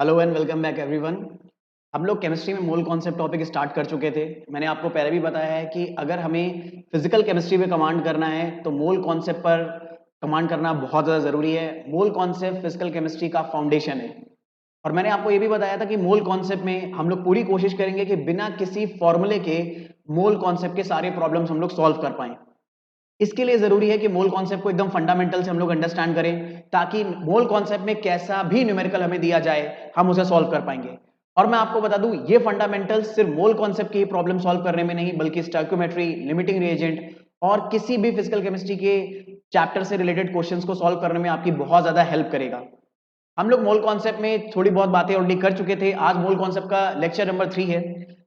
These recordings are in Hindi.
Hello and welcome back everyone. हम लोग केमिस्ट्री में मोल कॉन्सेप्ट टॉपिक स्टार्ट कर चुके थे। मैंने आपको पहले भी बताया है कि अगर हमें फिजिकल केमिस्ट्री में कमांड करना है तो मोल कॉन्सेप्ट पर कमांड करना बहुत ज़्यादा ज़रूरी है। मोल कॉन्सेप्ट फिजिकल केमिस्ट्री का फाउंडेशन है। और मैंने आपको ये भी बताया था कि मोल कॉन्सेप्ट में हम लोग पूरी कोशिश करेंगे कि बिना किसी फॉर्मूले के मोल कॉन्सेप्ट के सारे प्रॉब्लम्स हम लोग सॉल्व कर पाएं। इसके लिए जरूरी है कि मोल कॉन्सेप्ट को एकदम फंडामेंटल से हम लोग अंडरस्टैंड करें, ताकि मोल कॉन्सेप्ट में कैसा भी न्यूमेरिकल हमें दिया जाए हम उसे सॉल्व कर पाएंगे। और मैं आपको बता दूं, ये फंडामेंटल्स सिर्फ मोल कॉन्सेप्ट की प्रॉब्लम सॉल्व करने में नहीं, बल्कि स्टोइकियोमेट्री, लिमिटिंग रिएजेंट और किसी भी फिजिकल केमिस्ट्री के चैप्टर से रिलेटेड क्वेश्चंस को सॉल्व करने में आपकी बहुत ज्यादा हेल्प करेगा। हम लोग मोल कॉन्सेप्ट में थोड़ी बहुत बातें ऑलरेडी कर चुके थे। आज मोल कॉन्सेप्ट का लेक्चर नंबर 3 है।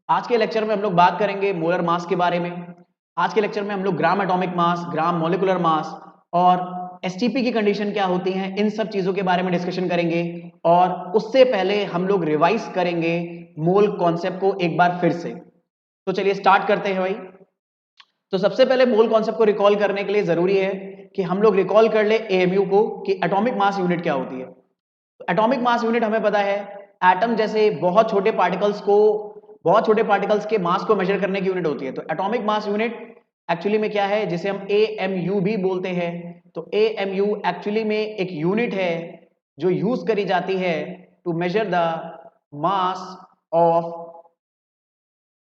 आज के लेक्चर में हम लोग बात करेंगे मोलर मास के बारे में। आज के लेक्चर में हम लोग ग्राम एटॉमिक मास, ग्राम मॉलिक्यूलर मास और एसटीपी की कंडीशन क्या होती है, इन सब चीजों के बारे में डिस्कशन करेंगे। और उससे पहले हम लोग रिवाइज करेंगे मोल कॉन्सेप्ट को एक बार फिर से। तो चलिए स्टार्ट करते हैं भाई। तो सबसे पहले मोल कॉन्सेप्ट को रिकॉल करने के लिए जरूरी है कि हम लोग रिकॉल कर ले एएमयू को, कि एटॉमिक मास यूनिट क्या होती है। एटॉमिक मास यूनिट हमें पता है, एटम जैसे बहुत छोटे पार्टिकल्स के मास को मेजर करने की यूनिट होती है। तो एटॉमिक मास यूनिट एक्चुअली में क्या है, जिसे हम एएमयू भी बोलते हैं। तो एएमयू एक्चुअली में एक यूनिट है जो यूज करी जाती है to measure the mass of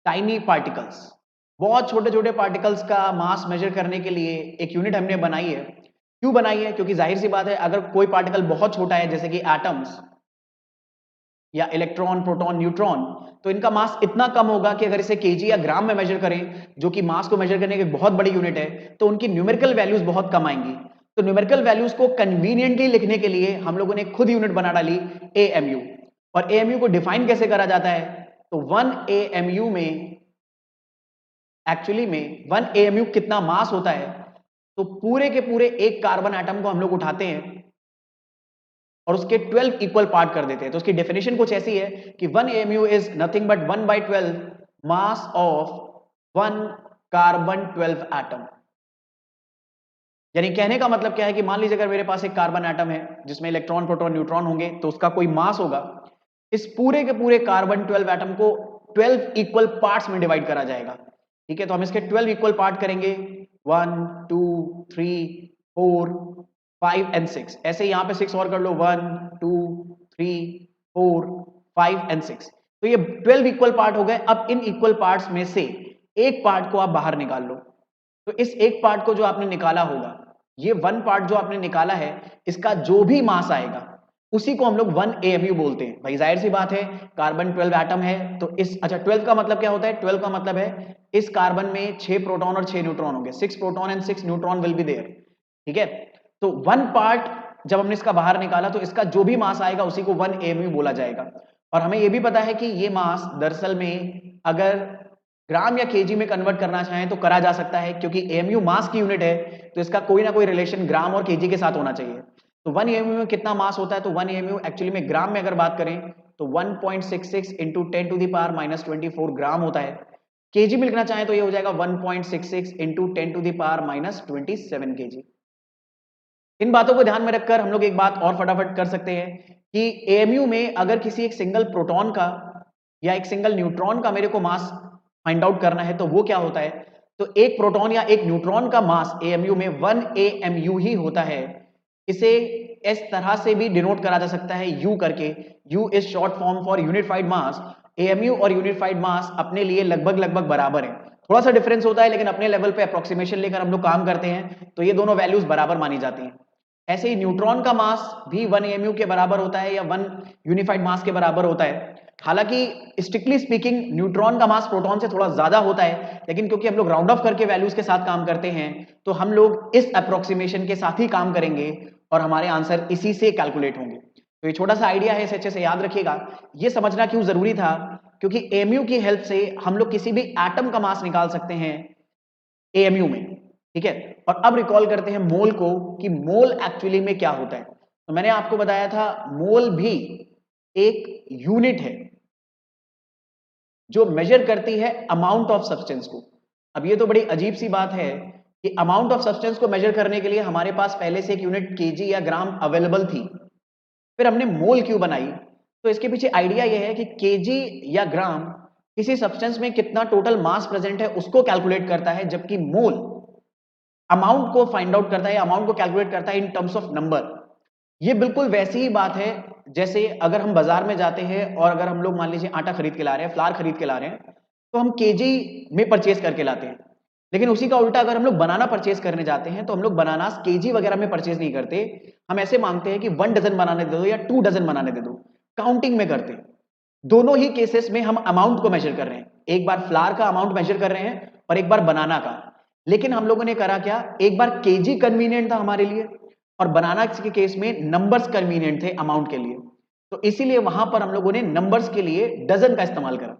tiny particles. बहुत छोटे छोटे पार्टिकल्स का मास मेजर करने के लिए एक यूनिट हमने बनाई है। क्यों बनाई है? क्योंकि जाहिर सी बात है, अगर कोई पार्टिकल बहुत छोटा है जैसे कि एटम्स या इलेक्ट्रॉन, प्रोटॉन, न्यूट्रॉन, तो इनका मास इतना कम होगा कि अगर इसे केजी या ग्राम में मेजर करें, जो कि मास को मेजर करने की बहुत बड़ी यूनिट है, तो उनकी न्यूमेरिकल वैल्यूज बहुत कम आएंगी। तो न्यूमेरिकल वैल्यूज को कन्वीनियंटली लिखने के लिए हम लोगों ने खुद यूनिट बना डाली, एएमयू। और एएमयू को डिफाइन कैसे करा जाता है? तो 1 एएमयू में एक्चुअली में 1 एएमयू कितना मास होता है? तो पूरे के पूरे एक कार्बन एटम को हम लोग उठाते हैं और उसके 12 इक्वल पार्ट कर देते हैं। तो उसकी डेफिनेशन कुछ ऐसी है कि 1 AMU is nothing but 1/12 mass of 1 carbon 12 atom. यानी कहने का मतलब क्या है कि मान लीजिए अगर मेरे पास एक कार्बन एटम है जिसमें इलेक्ट्रॉन, प्रोटॉन, न्यूट्रॉन होंगे, तो उसका कोई मास होगा। इस पूरे के पूरे कार्बन 12 एटम को 12 इक्वल पार्ट्स में डिवाइड करा जाएगा। ठीक है, तो हम इसके 12 इक्वल पार्ट करेंगे, 1 2 3 4 5 एंड 6। ऐसे यहां पे 6 और कर लो, 1 2 3 4 5 एंड 6। तो ये 12 इक्वल पार्ट हो गए। अब इन इक्वल पार्ट्स में से एक पार्ट को आप बाहर निकाल लो। तो इस एक पार्ट को जो आपने निकाला होगा, ये 1 पार्ट जो आपने निकाला है, इसका जो भी मास आएगा उसी को हम लोग 1 एएमयू बोलते हैं। भाई जाहिर सी बात है, कार्बन 12 एटम है, तो इस 12 का मतलब क्या होता है? 12 का मतलब है इस कार्बन में 6 प्रोटॉन और 6 न्यूट्रॉन होंगे। 6 proton and 6 neutron will be there. ठीक है, तो 1 पार्ट जब हमने इसका बाहर निकाला, तो इसका जो भी मास आएगा उसी को 1 एएमयू बोला जाएगा। और हमें यह भी पता है कि ये मास दरअसल में अगर ग्राम या केजी में कन्वर्ट करना चाहें तो करा जा सकता है, क्योंकि एएमयू मास की यूनिट है, तो इसका कोई ना कोई रिलेशन ग्राम और केजी के साथ होना चाहिए। तो 1 एएमयू में कितना मास होता है? तो 1 एएमयू एक्चुअली में ग्राम में अगर बात करें तो 1.66 into 10 to the power minus 24 gram होता है। केजी में लिखना चाहें तो ये हो जाएगा 1.66 into 10 to the power minus 27 KG. इन बातों को ध्यान में रखकर हम लोग एक बात और फटाफट कर सकते हैं कि एएमयू में अगर किसी एक सिंगल प्रोटॉन का या एक सिंगल न्यूट्रॉन का मेरे को मास फाइंड आउट करना है, तो वो क्या होता है? तो एक प्रोटॉन या एक न्यूट्रॉन का मास एएमयू में 1 एएमयू ही होता है। इसे इस तरह से भी डिनोट करा जा सकता है, यू करके। You is short form for unified mass. AMU और यूनिफाइड मास अपने लिए लगभग लगभग बराबर है। थोड़ा सा डिफरेंस होता है, लेकिन अपने लेवल पे अप्रोक्सीमेशन लेकर हम लोग काम करते हैं, तो ये दोनों वैल्यूज बराबर मानी जाती हैं। ऐसे ही न्यूट्रॉन का मास भी 1 एएमयू के बराबर होता है या 1 यूनिफाइड मास के बराबर होता है। हालांकि स्ट्रिक्टली स्पीकिंग न्यूट्रॉन का मास प्रोटॉन से थोड़ा ज्यादा होता है, लेकिन क्योंकि हम लोग राउंड ऑफ करके वैल्यूज के साथ काम करते हैं, तो हम लोग इस अप्रोक्सीमेशन के साथ ही काम करेंगे और हमारे आंसर इसी से कैलकुलेट होंगे। तो ये छोटा सा आइडिया है, इसे अच्छे से याद रखिएगा। ये समझना क्यों जरूरी था? क्योंकि एएमयू की हेल्प से हम लोग किसी भी एटम का मास निकाल सकते हैं एएमयू में। ठीक है, और अब रिकॉल करते हैं मोल को, कि मोल एक्चुअली में क्या होता है। तो मैंने आपको बताया था, मोल भी एक यूनिट है जो मेजर करती है अमाउंट ऑफ सब्सटेंस को। अब ये तो बड़ी अजीब सी बात है कि अमाउंट ऑफ सब्सटेंस को मेजर करने के लिए हमारे पास पहले से एक यूनिट केजी या ग्राम अवेलेबल थी, फिर हमने मोल क्यों बनाई? तो इसके पीछे आइडिया यह है कि केजी या ग्राम किसी सब्सटेंस में कितना टोटल मास प्रेजेंट है उसको कैलकुलेट करता है, जबकि मोल अमाउंट को फाइंड आउट करता है, अमाउंट को कैलकुलेट करता है इन टर्म्स ऑफ नंबर। ये बिल्कुल वैसी ही बात है जैसे अगर हम बाजार में जाते हैं और अगर हम लोग मान लीजिए आटा खरीद के ला रहे हैं, फ्लावर खरीद के ला रहे हैं, तो हम केजी में परचेज करके लाते हैं। लेकिन उसी का उल्टा अगर हम लोग बनाना परचेज करने जाते हैं तो हम लोग बनाना केजी वगैरह में परचेज नहीं करते, हम ऐसे मांगते हैं कि 1 डजन बनाने दे दो या 2 डजन बनाने दे दो, काउंटिंग में करते हैं। दोनों ही केसेस में हम अमाउंट को मेजर कर रहे हैं, एक बार फ्लावर का अमाउंट मेजर कर रहे हैं और एक बार बनाना का। लेकिन हम लोगों ने करा क्या, एक बार केजी कन्वीनियंट था हमारे लिए और बनाना के केस में नंबर्स कन्वीनियंट थे अमाउंट के लिए, तो इसीलिए वहां पर हम लोगों ने नंबर्स के लिए डजन का इस्तेमाल करा।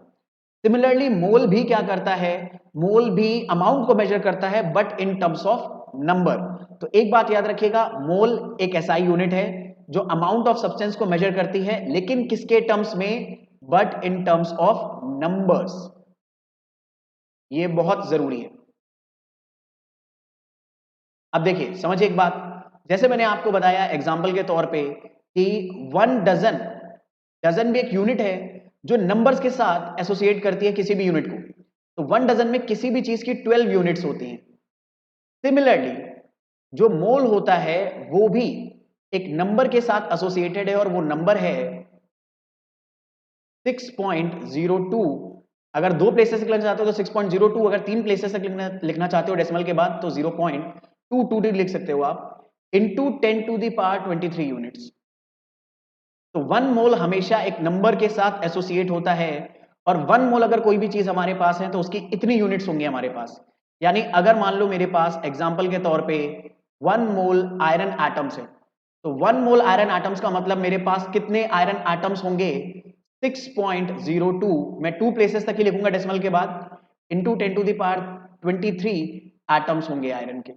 सिमिलरली मोल भी क्या करता है, मोल भी अमाउंट को मेजर करता है but in terms of number. तो एक बात याद रखिएगा, मोल एक एसआई यूनिट है जो अमाउंट ऑफ सब्सटेंस को मेजर करती है, लेकिन किसके टर्म्स में, but in terms of numbers. ये बहुत जरूरी है। अब देखिए समझिए एक बात, जैसे मैंने आपको बताया एग्जांपल के तौर पे कि 1 डजन, डजन भी एक यूनिट है जो नंबर्स के साथ एसोसिएट करती है किसी भी यूनिट को। तो 1 डजन में किसी भी चीज की 12 यूनिट्स होती हैं। सिमिलरली जो मोल होता है वो भी एक नंबर के साथ एसोसिएटेड है और वो नंबर है 6.02। अगर 2 प्लेसेस लिखना चाहते हो तो 6.02, अगर 3 प्लेसेस तक लिखना चाहते हो डेसिमल के बाद तो 0.222 लिख सकते हो आप, into 10 to the power 23 units. तो 1 मोल हमेशा एक नंबर के साथ एसोसिएट होता है और 1 मोल अगर कोई भी चीज हमारे पास है तो उसकी इतनी यूनिट्स होंगी हमारे पास। यानी अगर मान लो मेरे पास एग्जांपल के तौर पे 1 मोल आयरन एटम्स है, तो 1 मोल आयरन एटम्स का मतलब मेरे पास कितने आयरन एटम्स होंगे, 6.02। मैं 2 प्लेसेस तक ही लिखूंगा डेसिमल के बाद, into 10 to the power 23 atoms होंगे आयरन के।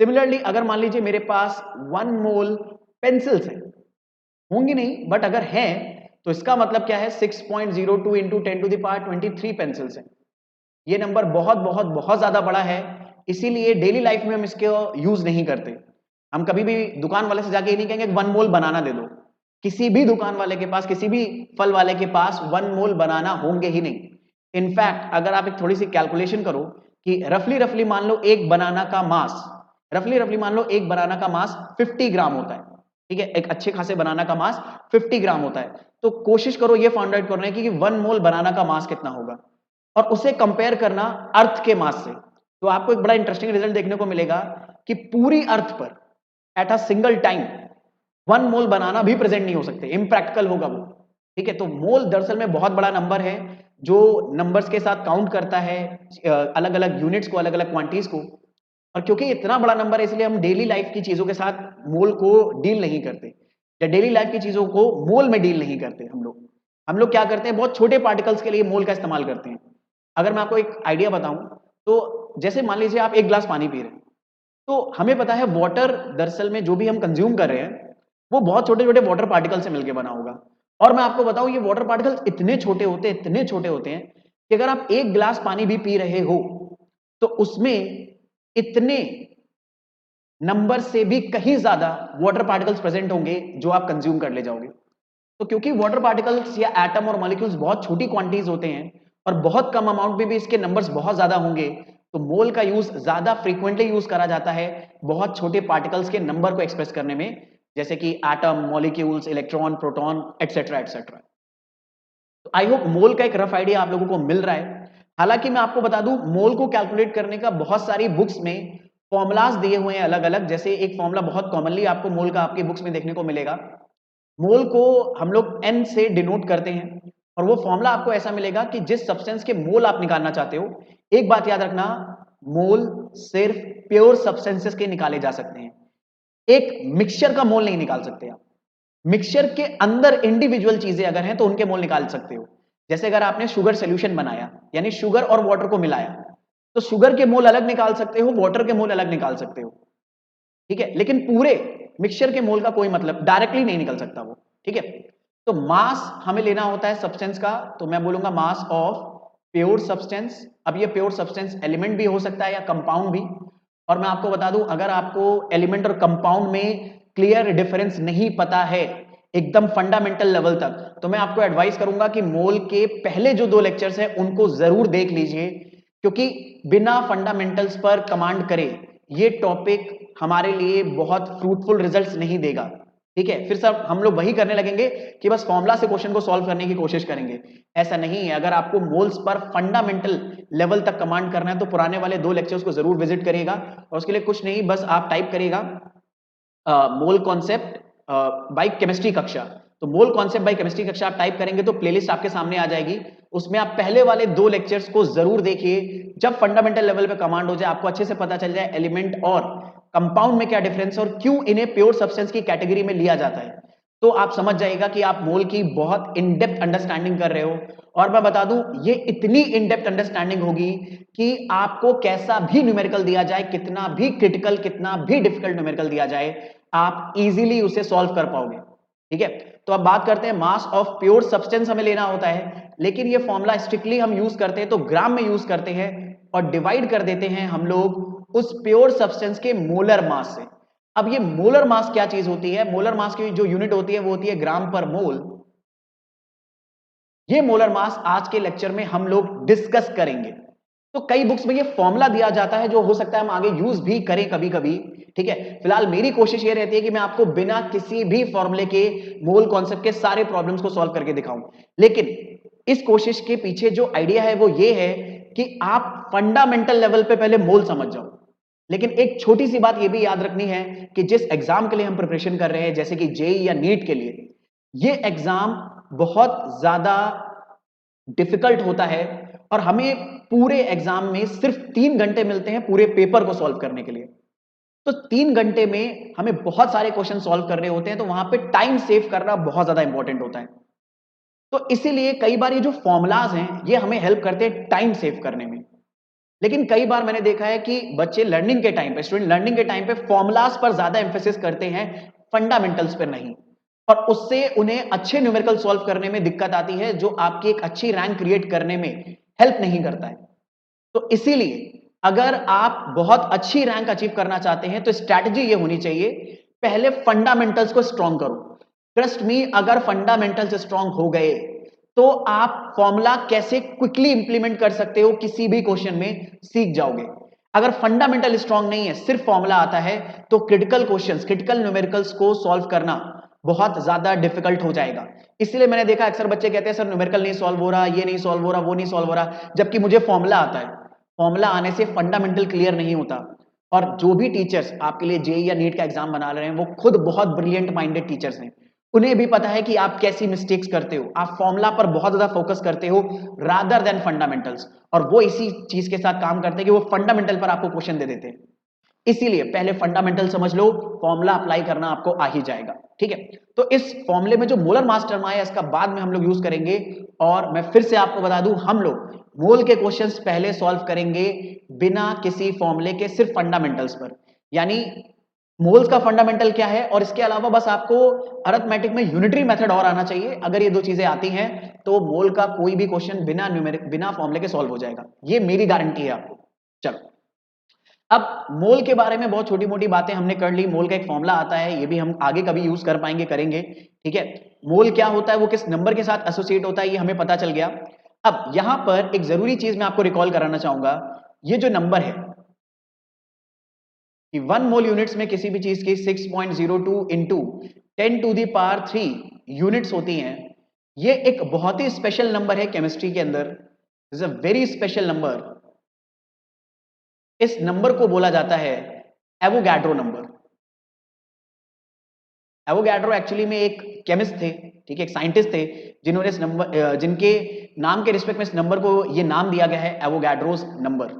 सिमिलरली अगर मान लीजिए मेरे पास 1 मोल पेंसिल्स है, होंगी नहीं बट अगर है तो इसका मतलब क्या है, 6.02 into 10 to the power 23 pencils है। ये नंबर बहुत बहुत बहुत ज्यादा बड़ा है, इसीलिए डेली लाइफ में हम इसको यूज नहीं करते। हम कभी भी दुकान वाले से जाके ये नहीं कहेंगे 1 मोल बनाना दे दो, किसी भी दुकान वाले के पास, किसी भी फल वाले के पास 1 मोल बनाना होंगे ही नहीं। इनफैक्ट अगर आप एक थोड़ी सी कैलकुलेशन करो कि रफली रफली मान लो एक बनाना का मास, रफली रफली मान लो एक बनाना का मास 50 ग्राम होता है, ठीक है, एक अच्छे खासे बनाना का मास 50 ग्राम होता है। तो कोशिश करो ये फाइंड आउट करने की कि 1 मोल बनाना का मास कितना होगा और उसे कंपेयर करना अर्थ के मास से। तो आपको एक बड़ा इंटरेस्टिंग रिजल्ट देखने को मिलेगा कि पूरी अर्थ पर एट अ सिंगल टाइम 1 मोल बनाना भी प्रेजेंट नहीं हो सकते, इम्प्रैक्टिकल होगा वो। ठीक है, तो मोल दरअसल में बहुत बड़ा नंबर है जो नंबर्स के साथ काउंट करता है अलग अलग यूनिट्स को, अलग अलग क्वांटिटीज को। और क्योंकि इतना बड़ा नंबर है इसलिए हम डेली लाइफ की चीजों के साथ मोल को डील नहीं करते, या डेली लाइफ की चीजों को मोल में डील नहीं करते। हम लोग क्या करते हैं, बहुत छोटे पार्टिकल्स के लिए मोल का इस्तेमाल करते हैं। अगर मैं आपको एक आइडिया बताऊं तो जैसे मान लीजिए आप 1 गिलास पानी पी रहे हैं, तो हमें पता है वाटर दरअसल में जो भी हम कंज्यूम कर रहे हैं वो बहुत छोटे छोटे वाटर पार्टिकल से मिलकर बना होगा। और मैं आपको बताऊं ये वाटर पार्टिकल्स इतने छोटे होते हैं, इतने छोटे होते हैं कि अगर आप 1 गिलास पानी भी पी रहे हो तो उसमें इतने नंबर से भी कहीं ज्यादा वाटर पार्टिकल्स प्रेजेंट होंगे जो आप कंज्यूम कर ले जाओगे। तो क्योंकि वाटर पार्टिकल्स या एटम और मॉलिक्यूल्स बहुत छोटी क्वांटिटीज होते हैं और बहुत कम अमाउंट में भी इसके नंबर्स बहुत ज्यादा होंगे, तो मोल का यूज ज्यादा फ्रीक्वेंटली यूज करा जाता है बहुत छोटे पार्टिकल्स के नंबर को एक्सप्रेस करने में, जैसे कि atom, molecules, electron, proton, etcetera etcetera. तो आई होप मोल का एक रफ आइडिया आप लोगों को मिल रहा है। हालांकि मैं आपको बता दूं मोल को कैलकुलेट करने का बहुत सारी बुक्स में फॉर्मुलाज दिए हुए हैं अलग अलग। जैसे एक फॉर्मुला बहुत कॉमनली आपको मोल का आपकी बुक्स में देखने को मिलेगा, मोल को हम लोग n से डिनोट करते हैं और वो फॉर्मूला आपको ऐसा मिलेगा कि जिस सब्सटेंस के मोल आप निकालना चाहते हो, एक बात याद रखना, मोल सिर्फ प्योर सब्सटेंसेस के निकाले जा सकते हैं, एक मिक्सचर का मोल नहीं निकाल सकते आप। मिक्सचर के अंदर इंडिविजुअल चीजें अगर हैं तो उनके मोल निकाल सकते हो। जैसे अगर आपने शुगर सॉल्यूशन बनाया यानी शुगर और वाटर को मिलाया, तो शुगर के मोल अलग निकाल सकते हो, वाटर के मोल अलग निकाल सकते हो, ठीक है, लेकिन पूरे मिक्सचर के मोल का कोई मतलब डायरेक्टली नहीं निकल सकता वो, ठीक है। तो मास हमें लेना होता है सब्सटेंस का, तो मैं बोलूंगा मास ऑफ प्योर सब्सटेंस। अब ये प्योर सब्सटेंस एलिमेंट भी हो सकता है या कंपाउंड भी। और मैं आपको बता दूं अगर आपको एलिमेंट और कंपाउंड में क्लियर डिफरेंस नहीं पता है एकदम फंडामेंटल लेवल तक, तो मैं आपको एडवाइस करूंगा कि मोल के पहले जो 2 लेक्चर्स हैं उनको जरूर देख लीजिए, क्योंकि बिना फंडामेंटल्स पर कमांड करे ये टॉपिक हमारे लिए बहुत फ्रूटफुल रिजल्ट्स नहीं देगा। ठीक है, फिर सब हम लोग वही करने लगेंगे कि बस फॉर्मूला से क्वेश्चन को सॉल्व करने की कोशिश करेंगे। ऐसा नहीं है, अगर आपको मोल्स पर फंडामेंटल लेवल तक कमांड करना है तो पुराने वाले 2 लेक्चर्स को जरूर विजिट करिएगा। और उसके लिए कुछ नहीं, बस आप टाइप करिएगा मोल कॉन्सेप्ट बाय केमिस्ट्री कक्षा। तो मोल कॉन्सेप्ट बाय केमिस्ट्री कक्षा आप टाइप करेंगे तो प्लेलिस्ट आपके सामने आ जाएगी, उसमें आप पहले वाले 2 लेक्चर्स को जरूर देखिए। जब फंडामेंटल लेवल पे कमांड हो जाए, आपको अच्छे से पता चल जाए एलिमेंट और कंपाउंड में क्या डिफरेंस और क्यों इन्हें प्योर सब्सटेंस की कैटेगरी में लिया जाता है, तो आप समझ जाइएगा कि आप मोल की बहुत इन डेप्थ अंडरस्टैंडिंग कर रहे हो। और मैं बता दूं, ये इतनी इन डेप्थ अंडरस्टैंडिंग होगी कि आपको कैसा भी न्यूमेरिकल दिया जाए, कितना भी क्रिटिकल, कितना भी डिफिकल्ट न्यूमेरिकल दिया जाए, आप इजीली उसे सॉल्व कर पाओगे। ठीक है, तो अब बात करते हैं मास ऑफ प्योर सब्सटेंस हमें लेना होता है, लेकिन ये फॉर्मूला स्ट्रिक्टली हम यूज करते हैं तो ग्राम में यूज करते हैं और डिवाइड कर देते हैं हम लोग उस प्योर सब्सटेंस के मोलर मास से। अब ये मोलर मास क्या चीज होती है? मोलर मास की जो यूनिट होती है वो होती है ग्राम पर मोल। ये मोलर मास आज के लेक्चर में हम लोग डिस्कस करेंगे। तो कई बुक्स में ये फॉर्मूला दिया जाता है जो हो सकता है हम आगे यूज भी करें कभी कभी। ठीक है, फिलहाल मेरी कोशिश ये रहती है कि मैं आपको बिना किसी भी फॉर्मूले के मोल कॉन्सेप्ट के सारे प्रॉब्लम्स को सॉल्व करके दिखाऊं। लेकिन इस कोशिश के पीछे जो आइडिया है वो ये है कि आप फंडामेंटल लेवल पे पहले मोल समझ जाओ। लेकिन एक छोटी सी बात ये भी याद रखनी है कि जिस एग्जाम के लिए हम प्रिपरेशन कर रहे हैं, जैसे कि जेई या नीट के लिए, ये एग्जाम बहुत ज्यादा डिफिकल्ट होता है और हमें पूरे एग्जाम में सिर्फ 3 घंटे मिलते हैं पूरे पेपर को सॉल्व करने के लिए। तो 3 घंटे में हमें बहुत सारे क्वेश्चन सॉल्व करने होते हैं, तो वहां पे टाइम सेव करना बहुत ज्यादा इंपॉर्टेंट होता है। तो इसीलिए कई बार ये जो फॉर्मुलाज हैं ये हमें हेल्प करते हैं टाइम सेव करने में। लेकिन कई बार मैंने देखा है कि बच्चे लर्निंग के टाइम पे, स्टूडेंट लर्निंग के टाइम पे फॉर्मुलाज पर ज्यादा एम्फेसिस करते हैं, फंडामेंटल्स पर नहीं, और उससे उन्हें अच्छे न्यूमेरिकल सॉल्व करने में दिक्कत आती है, जो आपकी एक अच्छी रैंक क्रिएट करने में हेल्प नहीं करता है। तो इसीलिए अगर आप बहुत अच्छी रैंक अचीव करना चाहते हैं तो स्ट्रैटेजी ये होनी चाहिए, पहले फंडामेंटल्स को स्ट्रॉन्ग करो। ट्रस्ट मी, अगर फंडामेंटल्स स्ट्रॉन्ग हो गए तो आप फॉर्मूला कैसे क्विकली इंप्लीमेंट कर सकते हो किसी भी क्वेश्चन में सीख जाओगे। अगर फंडामेंटल स्ट्रॉन्ग नहीं है, सिर्फ फॉर्मूला आता है, तो क्रिटिकल क्वेश्चंस, क्रिटिकल न्यूमेरिकल्स को सॉल्व करना बहुत ज्यादा डिफिकल्ट हो जाएगा। इसलिए मैंने देखा अक्सर बच्चे कहते हैं सर न्यूमेरिकल नहीं सॉल्व हो रहा, ये नहीं सॉल्व हो रहा, वो नहीं सॉल्व हो रहा, जबकि मुझे फॉर्मूला आता है। फॉर्मूला आने से फंडामेंटल क्लियर नहीं होता। और जो भी टीचर्स आपके लिए जेई या नीट का एग्जाम बना रहे हैं वो खुद बहुत ब्रिलियंट माइंडेड टीचर्स हैं। उन्हें भी पता है कि आप कैसी मिस्टेक्स करते हो, आप फॉर्मूला पर बहुत ज्यादा फोकस करते हो रादर देन फंडामेंटल्स, और वो इसी चीज के साथ काम करते हैं कि वो फंडामेंटल पर आपको क्वेश्चन दे देते हैं। इसीलिए पहले फंडामेंटल समझ लो, फॉर्मूला अप्लाई करना आपको आ ही जाएगा। ठीक है, तो इस फॉर्मूले में जो मोलर मास टर्म आया इसका बाद में हम लोग यूज करेंगे। और मैं फिर से आपको बता दूं, हम लोग मोल के क्वेश्चंस पहले सॉल्व करेंगे बिना किसी फॉर्मूले के, सिर्फ फंडामेंटल्स पर। यानी मोल्स का फंडामेंटल क्या है, और इसके अलावा बस आपको अरिथमेटिक में यूनिटरी मेथड और आना चाहिए। अगर ये 2 चीजें आती हैं तो मोल का कोई भी क्वेश्चन बिना न्यूमेरिक, बिना फॉर्मूले के सॉल्व हो जाएगा, ये मेरी गारंटी है आपको। चलो, अब मोल के बारे में बहुत छोटी मोटी बातें हमने कर ली। मोल का एक फॉर्मूला आता है, ये भी हम आगे कभी यूज कर पाएंगे, करेंगे। ठीक है, मोल क्या होता है, वो किस नंबर के साथ एसोसिएट होता है, ये हमें पता चल गया। अब यहां पर एक जरूरी चीज मैं आपको रिकॉल कराना चाहूंगा, ये जो नंबर है कि 1 मोल यूनिट्स में किसी भी चीज की 6.02 इंटू 10⁻³ यूनिट्स होती हैं। ये एक बहुत ही स्पेशल नंबर है केमिस्ट्री के अंदर, is a very special number. इस नंबर को बोला जाता है एवोगैड्रो नंबर। एवोगैड्रो एक्चुअली में एक केमिस्ट थे, ठीक है, एक साइंटिस्ट थे, जिन्होंने इस नंबर, जिनके नाम के रिस्पेक्ट में इस नंबर को ये नाम दिया गया है एवोगैड्रोस नंबर।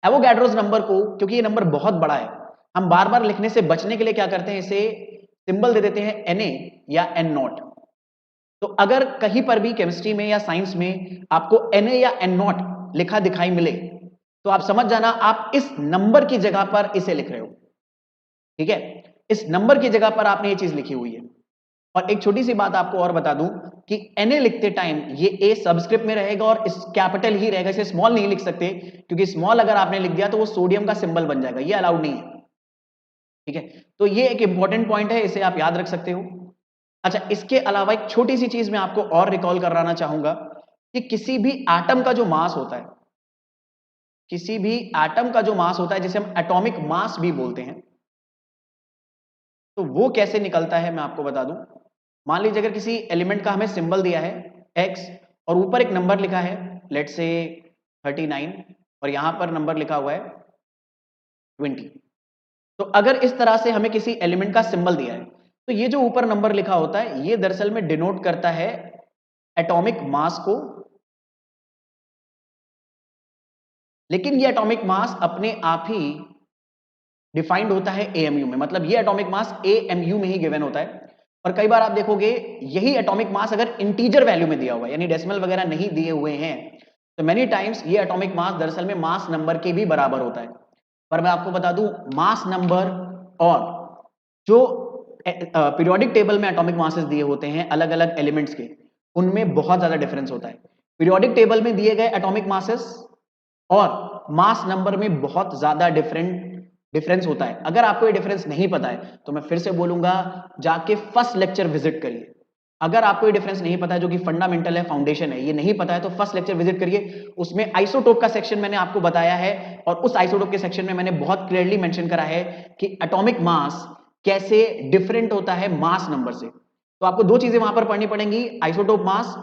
एवोगैड्रोस नंबर को, क्योंकि ये नंबर बहुत बड़ा है, हम बार बार लिखने से बचने के लिए क्या करते हैं, इसे सिंबल दे देते हैं Na या N0। तो अगर कहीं पर भी केमिस्ट्री में या साइंस में आपको Na या N0 लिखा दिखाई मिले तो आप समझ जाना आप इस नंबर की जगह पर इसे लिख रहे हो। ठीक है, इस नंबर की जगह पर आपने ये चीज लिखी हुई है। और एक छोटी सी बात आपको और बता दूं कि Na लिखते टाइम ये A सबस्क्रिप्ट में रहेगा और इस कैपिटल ही रहेगा, इसे स्मॉल नहीं लिख सकते, क्योंकि स्मॉल अगर आपने लिख दिया तो वो सोडियम का सिंबल बन जाएगा, ये अलाउड नहीं है। ठीक है, तो ये एक इंपॉर्टेंट पॉइंट है, इसे आप याद रख सकते हो। अच्छा, इसके अलावा एक छोटी सी चीज मैं आपको और रिकॉल कराना चाहूंगा कि किसी भी एटम का जो मास होता है, किसी भी एटम का जो मास होता है जिसे हम एटॉमिक मास भी बोलते हैं, तो वो कैसे निकलता है मैं आपको बता दूं। मान लीजिए अगर किसी एलिमेंट का हमें सिंबल दिया है x और ऊपर एक नंबर लिखा है लेट्स से 39 और यहां पर नंबर लिखा हुआ है 20। तो अगर इस तरह से हमें किसी एलिमेंट का सिंबल दिया है तो ये जो ऊपर नंबर लिखा होता है ये दरअसल में डिनोट करता है एटॉमिक मास को, लेकिन ये एटॉमिक मास अपने आप ही डिफाइंड होता है एएमयू में, मतलब ये एटॉमिक मास एएमयू में ही गिवन होता है। और कई बार आप देखोगे यही एटॉमिक मास अगर इंटीजर वैल्यू में दिया हुआ है यानी डेसिमल वगैरह नहीं दिए हुए हैं तो मेनी टाइम्स ये एटॉमिक मास दरअसल में मास नंबर के भी बराबर होता है। पर मैं आपको बता दूं मास नंबर और जो पीरियोडिक टेबल में एटॉमिक मासेस दिए होते हैं अलग अलग एलिमेंट्स के, उनमें बहुत ज्यादा डिफरेंस होता है। पीरियोडिक टेबल में दिए गए एटॉमिक मासेस और मास नंबर में बहुत ज्यादा डिफरेंस होता है। अगर आपको ये डिफरेंस नहीं पता है तो मैं फिर से बोलूंगा जाके फर्स्ट लेक्चर विजिट करिए। अगर आपको ये डिफरेंस नहीं पता है जो कि फंडामेंटल है, फाउंडेशन है, ये नहीं पता है तो फर्स्ट लेक्चर विजिट करिए। उसमें आइसोटोप का सेक्शन मैंने आपको बताया है और उस आइसोटोप के सेक्शन में मैंने बहुत क्लियरली मेंशन करा है कि एटॉमिक मास कैसे डिफरेंट होता है मास नंबर से। तो आपको दो चीजें वहां पर पढ़नी पड़ेंगी, आइसोटोप मास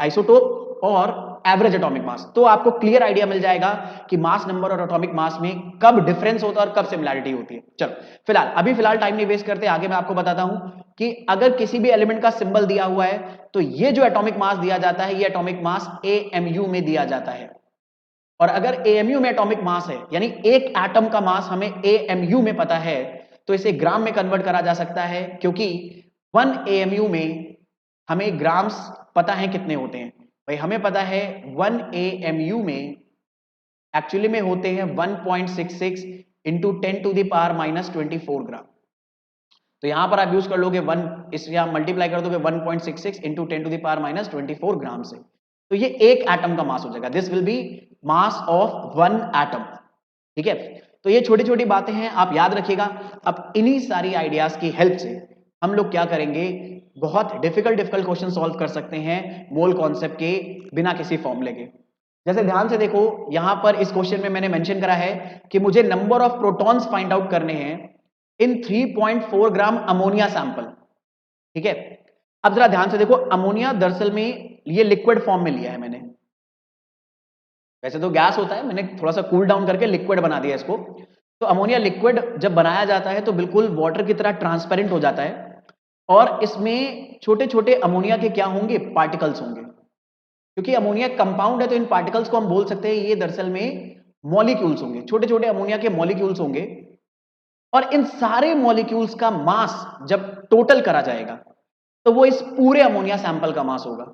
आइसोटोप और एवरेज एटॉमिक मास। तो आपको क्लियर आइडिया मिल जाएगा कि मास नंबर और एटॉमिक मास में कब डिफरेंस होता है और कब सिमिलैरिटी होती है। चलो फिलहाल टाइम नहीं वेस्ट करते, आगे मैं आपको बताता हूं कि अगर किसी भी एलिमेंट का सिंबल दिया हुआ है तो ये जो एटॉमिक मास दिया जाता है ये एटॉमिक मास एएमयू में दिया जाता है। और अगर एएमयू में एटॉमिक मास है यानी एक एटम का मास हमें एएमयू में पता है तो इसे ग्राम में कन्वर्ट करा जा सकता है, क्योंकि 1 एएमयू में हमें ग्राम्स पता है कितने होते हैं। भाई हमें पता है 1 एएमयू में एक्चुअली में होते हैं 1.66 इंटू 10⁻⁻24 ग्राम। तो यहां पर आप यूज कर लोगे 1, इस यहां मल्टीप्लाई कर दोगे 1.66 इंटू 10⁻⁻24 ग्राम से, तो ये एक एटम का मास हो जाएगा। This will be mass of 1 atom. ठीक है, तो ये छोटी छोटी बातें हैं, आप याद रखिएगा। अब इन्हीं सारी आइडियाज की हेल्प से हम लोग क्या करेंगे, बहुत डिफिकल्ट क्वेश्चन सॉल्व कर सकते हैं मोल कॉन्सेप्ट के बिना किसी फॉर्मूले के। जैसे ध्यान से देखो यहां पर इस क्वेश्चन में मैंने मेंशन करा है कि मुझे number of protons find out करने हैं इन 3.4 ग्राम अमोनिया सैंपल। ठीक है, अब जरा ध्यान से देखो, अमोनिया दरअसल में ये लिक्विड फॉर्म में लिया है मैंने। वैसे तो गैस होता है, मैंने थोड़ा सा कूल डाउन करके लिक्विड बना दिया इसको। तो अमोनिया लिक्विड जब बनाया जाता है तो बिल्कुल वाटर की तरह ट्रांसपेरेंट हो जाता है और इसमें छोटे छोटे अमोनिया के क्या होंगे, पार्टिकल्स होंगे। क्योंकि अमोनिया कंपाउंड है तो इन पार्टिकल्स को हम बोल सकते हैं ये दरअसल में मॉलिक्यूल्स होंगे, छोटे छोटे अमोनिया के मॉलिक्यूल्स होंगे। और इन सारे मॉलिक्यूल्स का मास जब टोटल करा जाएगा तो वो इस पूरे अमोनिया सैंपल का मास होगा।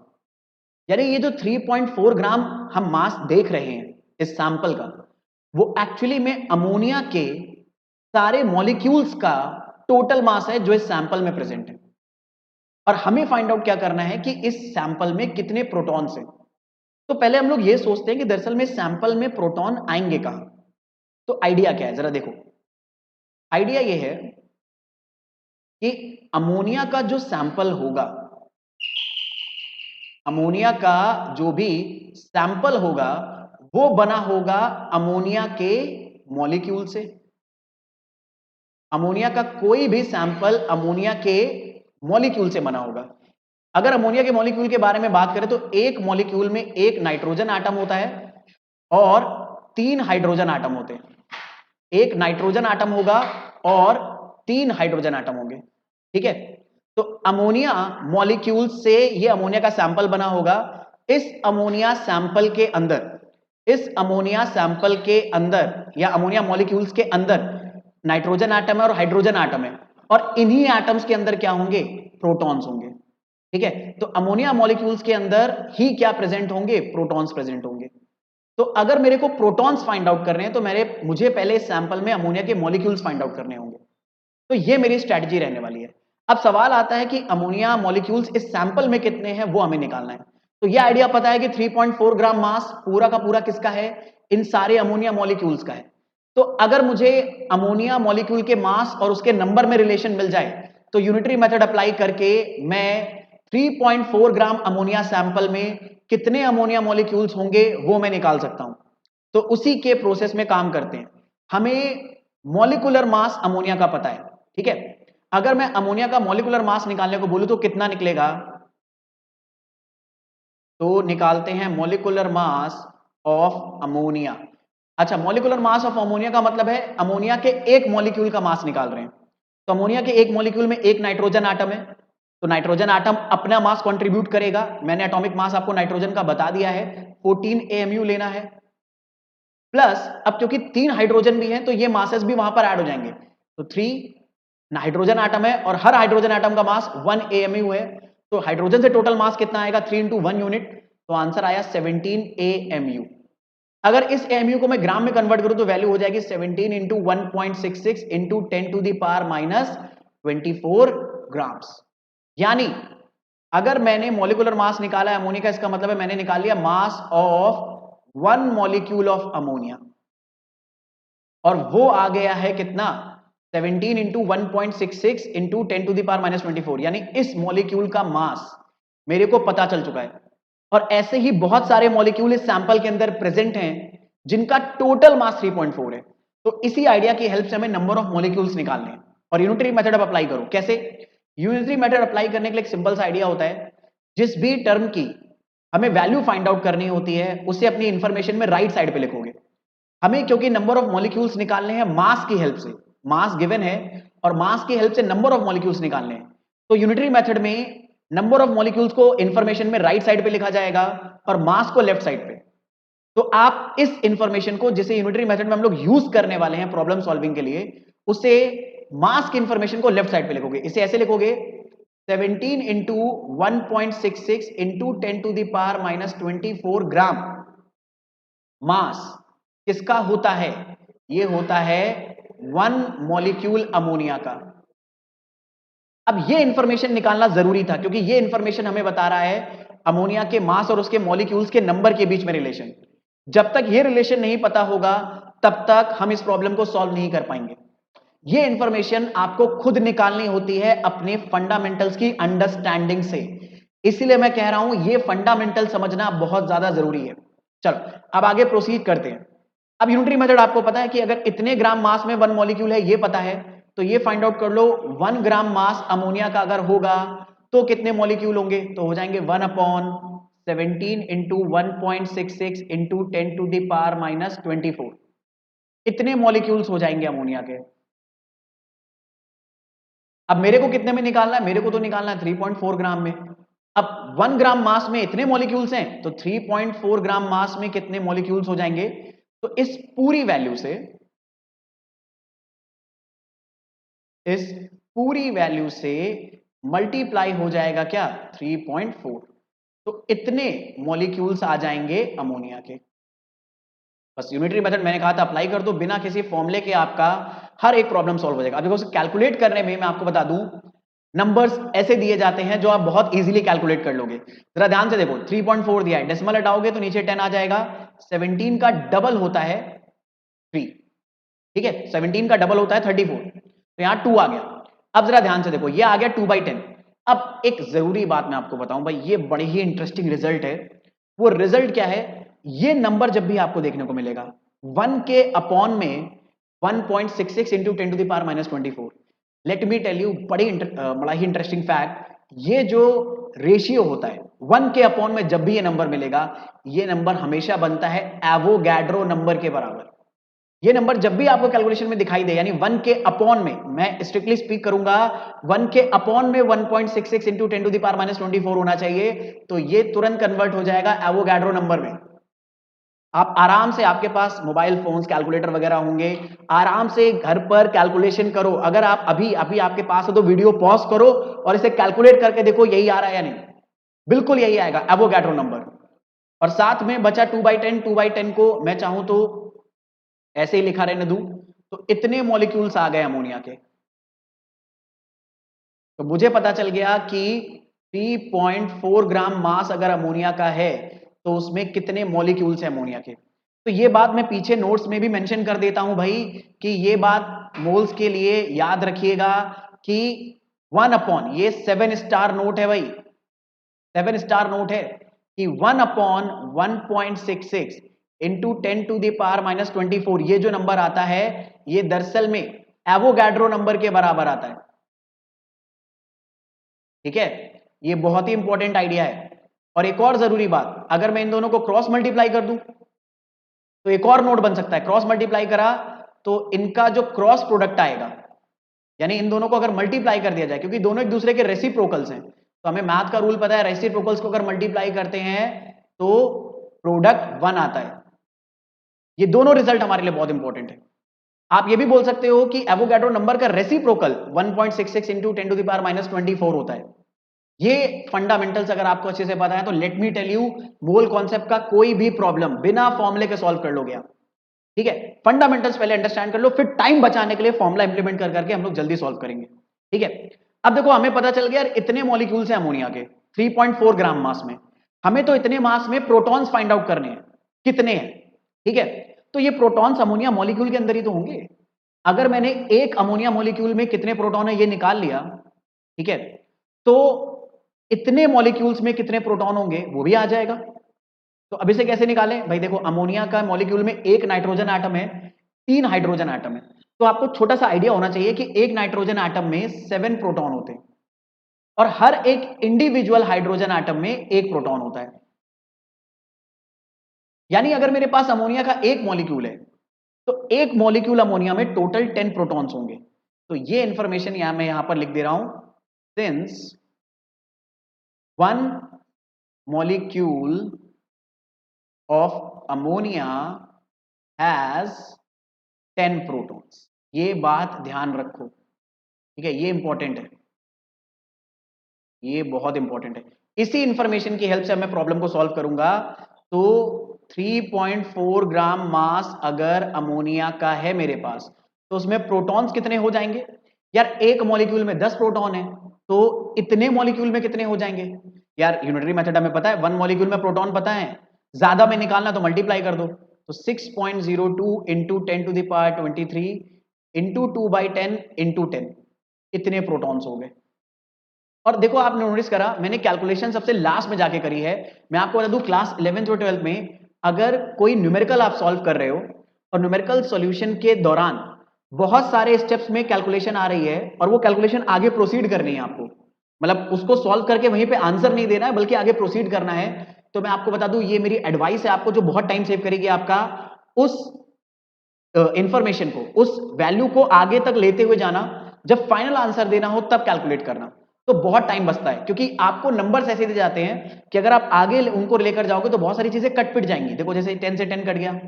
यानी ये जो 3.4 ग्राम हम मास देख रहे हैं इस सैंपल का, वो एक्चुअली में अमोनिया के सारे मॉलिक्यूल्स का टोटल मास है जो इस सैंपल में प्रेजेंट है। और हमें फाइंड आउट क्या करना है कि इस सैंपल में कितने प्रोटॉन्स हैं। तो पहले हम लोग ये सोचते हैं कि दरअसल में सैंपल में प्रोटॉन आएंगे कहां। तो आइडिया क्या है जरा देखो, आइडिया ये है कि अमोनिया का जो सैंपल होगा, अमोनिया का जो भी सैंपल होगा वो बना होगा अमोनिया के मॉलिक्यूल से। अमोनिया का कोई भी सैंपल अमोनिया के मॉलिक्यूल से बना होगा। अगर अमोनिया के मॉलिक्यूल के बारे में बात करें तो एक मॉलिक्यूल में एक नाइट्रोजन आटम होता है और 3 हाइड्रोजन आटम होते हैं। एक नाइट्रोजन आटम होगा और 3 हाइड्रोजन आटम होंगे। ठीक है, तो अमोनिया मॉलिक्यूल से ये अमोनिया का सैंपल बना होगा। इस अमोनिया सैंपल के अंदर, इस अमोनिया सैंपल के अंदर या अमोनिया मॉलिक्यूल्स के अंदर नाइट्रोजन आटम है और हाइड्रोजन आटम है और इन्हीं एटम्स के अंदर क्या होंगे, प्रोटॉन्स होंगे। ठीक है, तो अमोनिया मॉलिक्यूल्स के अंदर ही क्या प्रेजेंट होंगे, प्रोटॉन्स प्रेजेंट होंगे। तो अगर मेरे को प्रोटॉन्स फाइंड आउट करने हैं तो मुझे पहले इस सैंपल में अमोनिया के मॉलिक्यूल्स फाइंड आउट करने होंगे। तो ये मेरी स्ट्रेटजी रहने वाली है। अब सवाल आता है कि अमोनिया मॉलिक्यूल्स इस सैंपल में कितने हैं वो हमें निकालना है। तो ये आइडिया पता है कि 3.4 ग्राम मास पूरा का पूरा किसका है, इन सारे अमोनिया मॉलिक्यूल्स का है। तो अगर मुझे अमोनिया मॉलिक्यूल के मास और उसके नंबर में रिलेशन मिल जाए तो यूनिटरी मेथड अप्लाई करके मैं 3.4 ग्राम अमोनिया सैंपल में कितने अमोनिया मॉलिक्यूल्स होंगे वो मैं निकाल सकता हूं। तो उसी के प्रोसेस में काम करते हैं। हमें मॉलिक्यूलर मास अमोनिया का पता है, ठीक है। अगर मैं अमोनिया का मॉलिक्यूलर मास निकालने को बोलूं तो कितना निकलेगा? तो निकालते हैं मॉलिक्यूलर मास ऑफ अमोनिया। अच्छा, मॉलिक्यूलर मास ऑफ अमोनिया का मतलब है अमोनिया के एक मॉलिक्यूल का मास निकाल रहे हैं। तो अमोनिया के एक मॉलिक्यूल में एक नाइट्रोजन आटम है, तो नाइट्रोजन आटम अपना मास कंट्रीब्यूट करेगा। मैंने एटॉमिक मास आपको नाइट्रोजन का बता दिया है, 14 AMU लेना है। प्लस अब क्योंकि 3 हाइड्रोजन भी हैं तो ये मासेस भी वहां पर ऐड हो जाएंगे। तो 3 हाइड्रोजन आटम है और हर हाइड्रोजन आटम का मास 1 AMU है। तो हाइड्रोजन से टोटल मास कितना आएगा? 3 इंटू 1 यूनिट। तो आंसर आया 17 AMU। अगर इस AMU को मैं ग्राम में कन्वर्ट करूं तो वैल्यू हो जाएगी 17 into 1.66 into 10 to the power minus 24 grams. यानी अगर मैंने मॉलिक्यूलर मास निकाला है अमोनिया का, इसका मतलब है मैंने निकाल लिया mass of 1 molecule of ammonia, और वो आ गया है कितना? 17 into 1.66 into 10 to the power minus 24। यानी इस मॉलिक्यूल का मास मेरे को पता चल चुका है। और ऐसे ही बहुत सारे मॉलिक्यूल इस सैंपल के अंदर प्रेजेंट हैं जिनका टोटल मास 3.4 है। तो इसी आइडिया की हेल्प से हमें नंबर ऑफ मॉलिक्यूल्स निकालने हैं। और यूनिटरी मेथड अब अप्लाई करो। कैसे? यूनिटरी मेथड अप्लाई करने के लिए एक सिंपल सा आइडिया होता है, जिस भी टर्म की हमें वैल्यू फाइंड आउट करनी होती है उसे अपनी इंफॉर्मेशन में राइट साइड पे लिखोगे। हमें क्योंकि नंबर ऑफ मॉलिक्यूल्स निकालने हैं मास की हेल्प से, मास गिवन है और मास की हेल्प से नंबर ऑफ मॉलिक्यूल्स निकालने हैं, तो यूनिटरी मेथड में नंबर ऑफ मॉलिक्यूल्स को इंफॉर्मेशन में राइट साइड पे लिखा जाएगा और मास को लेफ्ट साइड पे। तो आप इस इंफॉर्मेशन को, जिसे यूनिटरी मेथड में हम लोग यूज करने वाले हैं प्रॉब्लम सॉल्विंग के लिए, उसे मास की इंफॉर्मेशन को लेफ्ट साइड पे लिखोगे। इसे ऐसे लिखोगे 17 into 1.66 into 10 to the power minus 24 gram mass किसका होता है? ये होता है 1 मॉलिक्यूल अमोनिया का। अब ये इंफॉर्मेशन निकालना जरूरी था क्योंकि ये इंफॉर्मेशन हमें बता रहा है अमोनिया के मास और उसके मॉलिक्यूल्स के नंबर के बीच में रिलेशन। जब तक ये रिलेशन नहीं पता होगा तब तक हम इस प्रॉब्लम को सॉल्व नहीं कर पाएंगे। ये इंफॉर्मेशन आपको खुद निकालनी होती है अपने फंडामेंटल्स की अंडरस्टैंडिंग से। इसीलिए मैं कह रहा हूं ये फंडामेंटल समझना बहुत ज्यादा जरूरी है। चलो अब आगे प्रोसीड करते हैं। अब यूनिटरी मेथड आपको पता है कि अगर इतने ग्राम मास में 1 मॉलिक्यूल है ये पता है, तो ये फाइंड आउट कर लो 1 ग्राम मास अमोनिया का अगर होगा तो कितने मॉलिक्यूल होंगे? तो हो जाएंगे 1 upon 17 into 1.66 into 10 to the power minus 24। इतने मॉलिक्यूल्स हो जाएंगे अमोनिया के। अब मेरे को कितने में निकालना है? मेरे को तो निकालना है 3.4 ग्राम में। अब 1 ग्राम मास में इतने मॉलिक्यूल्स हैं तो 3.4 ग्राम मास में कितने मॉलिक्यूल्स हो जाएंगे? तो इस पूरी वैल्यू से, इस पूरी वैल्यू से मल्टीप्लाई हो जाएगा क्या? 3.4। तो इतने मॉलिक्यूल्स आ जाएंगे अमोनिया के। बस यूनिटरी मेथड मैंने कहा था अप्लाई कर दो, बिना किसी फॉर्मूले के आपका हर एक प्रॉब्लम सॉल्व हो जाएगा। अब देखो उसे कैलकुलेट करने में मैं आपको बता दूं, नंबर्स ऐसे दिए जाते हैं जो आप बहुत इजीली कैलकुलेट कर लोगे। जरा ध्यान से देखो, 3.4 दिया है, डेसिमल हटाओगे तो नीचे 10 आ जाएगा। 17 का डबल होता है 3, ठीक है। 17 का डबल होता है 34, तो यहां 2 आ गया। अब जरा ध्यान से देखो, ये आ गया 2/10। अब एक जरूरी बात मैं आपको बताऊं भाई, ये बड़ी ही इंटरेस्टिंग रिजल्ट है। वो रिजल्ट क्या है? ये नंबर जब भी आपको देखने को मिलेगा 1 के अपॉन में 1.66 into 10 to the power minus 24। Let me tell you बड़ा ही इंटरेस्टिंग फैक्ट, ये जो रेशियो होता है 1 के अपॉन में जब भी ये नंबर मिलेगा, ये नंबर हमेशा बनता है एवोगैड्रो नंबर के बराबर। ये नंबर जब भी आपको कैलकुलेशन में दिखाई दे, यानी 1 के अपॉन में, मैं स्ट्रिक्टली स्पीक करूंगा, 1 के अपॉन में 1.66 into 10 to the power minus 24 होना चाहिए, तो ये तुरंत कन्वर्ट हो जाएगा एवोगैड्रो नंबर में। आप आराम से, आपके पास मोबाइल फोन्स कैलकुलेटर वगैरह होंगे, आराम से घर पर कैलकुलेशन करो। अगर आप अभी अभी आपके पास है तो वीडियो पॉज करो और इसे कैलकुलेट करके देखो यही आ रहा है या नहीं। बिल्कुल यही आएगा, एवोगैड्रो नंबर। और साथ में बचा 2/10, 2/10 को मैं चाहूं तो ऐसे ही लिखा रहने दूं, तो इतने मॉलिक्यूल्स आ गए अमोनिया के। तो मुझे पता चल गया कि 3.4 ग्राम मास अगर अमोनिया का है तो उसमें कितने मॉलिक्यूल्स हैं अमोनिया के। तो ये बात मैं पीछे नोट्स में भी मेंशन कर देता हूं भाई, कि ये बात मोल्स के लिए याद रखिएगा कि 1 अपॉन, ये 7 स्टार नोट है भाई, 7 स्टार नोट है कि 1 upon 1.66 into 10 to the power minus 24, ये जो नंबर आता है ये दरअसल में एवोगैड्रो नंबर के बराबर आता है। ठीक है, ये बहुत ही इंपॉर्टेंट आइडिया है। और एक और जरूरी बात, अगर मैं इन दोनों को क्रॉस मल्टीप्लाई कर दूं तो एक और नोट बन सकता है। क्रॉस मल्टीप्लाई करा तो इनका जो क्रॉस प्रोडक्ट आएगा, यानी इन दोनों को अगर मल्टीप्लाई कर दिया जाए, क्योंकि दोनों एक दूसरे के रेसिप्रोकल्स हैं, तो हमें मैथ का रूल पता है, रेसिप्रोकल्स को अगर मल्टीप्लाई करते हैं तो प्रोडक्ट 1 आता है। ये दोनों रिजल्ट हमारे लिए बहुत इंपॉर्टेंट है। आप ये भी बोल सकते हो कि एवोगैड्रो नंबर का reciprocal 1.66 into 10 to the power minus 24 होता है। ये फंडामेंटल्स अगर आपको अच्छे से पता है तो let me tell you, mole concept का कोई भी प्रॉब्लम बिना फॉर्मूले के सॉल्व कर लोगे आप। ठीक है, फंडामेंटल्स पहले अंडरस्टैंड कर लो, फिर टाइम बचाने के लिए फॉर्मूला इंप्लीमेंट कर करके हम लोग जल्दी सॉल्व करेंगे। ठीक है, अब देखो हमें पता चल गया यार इतने मॉलिक्यूल्स हैं अमोनिया के 3.4 ग्राम मास में, हमें तो इतने मास में प्रोटॉन्स फाइंड आउट करने हैं, कितने हैं। ठीक है, तो ये प्रोटॉन्स अमोनिया मॉलिक्यूल के अंदर ही तो होंगे। अगर मैंने एक अमोनिया मॉलिक्यूल में कितने प्रोटॉन है ये निकाल लिया, ठीक है, तो इतने मॉलिक्यूल्स में कितने प्रोटॉन होंगे वो भी आ जाएगा। तो अब इसे कैसे निकालें भाई, देखो अमोनिया का मॉलिक्यूल में एक नाइट्रोजन एटम है, 3 हाइड्रोजन एटम है, तो आपको छोटा सा आइडिया होना चाहिए कि एक नाइट्रोजन एटम में 7 प्रोटॉन होते हैं और हर एक इंडिविजुअल हाइड्रोजन एटम में एक प्रोटॉन होता है। यानी अगर मेरे पास अमोनिया का एक मॉलिक्यूल है तो एक मॉलिक्यूल अमोनिया में टोटल 10 प्रोटॉन्स होंगे। तो ये इंफॉर्मेशन मैं यहां पर लिख दे रहा हूं, since 1 molecule of ammonia has 10 protons। ये बात ध्यान रखो, ठीक है, ये इंपॉर्टेंट है, ये बहुत इंपॉर्टेंट है। इसी इंफॉर्मेशन की हेल्प से मैं प्रॉब्लम को सॉल्व करूंगा। तो 3.4 ग्राम मास अगर अमोनिया का है मेरे पास, तो उसमें प्रोटॉन्स कितने हो जाएंगे यार, एक मॉलिक्यूल में 10 प्रोटॉन है, तो इतने मॉलिक्यूल में कितने हो जाएंगे यार। यूनिटरी मेथड हमें पता है, 1 मॉलिक्यूल में प्रोटॉन पता है, ज्यादा में निकालना तो मल्टीप्लाई कर दो। तो 6.02 into 10 to the power 23 into 2/10 into 10, इतने प्रोटॉन्स हो गए। और देखो आपने नोटिस करा, मैंने कैलकुलेशन सबसे लास्ट में जाके करी है। मैं आपको बता दूं क्लास 11th और 12th में अगर कोई न्यूमेरिकल आप सॉल्व कर रहे हो और न्यूमेरिकल सॉल्यूशन के दौरान बहुत सारे स्टेप्स में कैलकुलेशन आ रही है और वो कैलकुलेशन आगे प्रोसीड करनी है आपको, मतलब उसको सॉल्व करके वहीं पे आंसर नहीं देना है बल्कि आगे प्रोसीड करना है, तो मैं आपको बता दूं ये मेरी एडवाइस है आपको, जो बहुत टाइम सेव करेगी आपका। उस इंफॉर्मेशन को, उस वैल्यू को आगे तक लेते हुए जाना, जब फाइनल आंसर देना हो तब कैलकुलेट करना, तो बहुत टाइम बचता है। क्योंकि आपको नंबर्स ऐसे दिए जाते हैं कि अगर आप आगे उनको लेकर जाओगे तो बहुत सारी चीजें कट पिट जाएंगी। देखो जैसे 10 से 10 कट गया,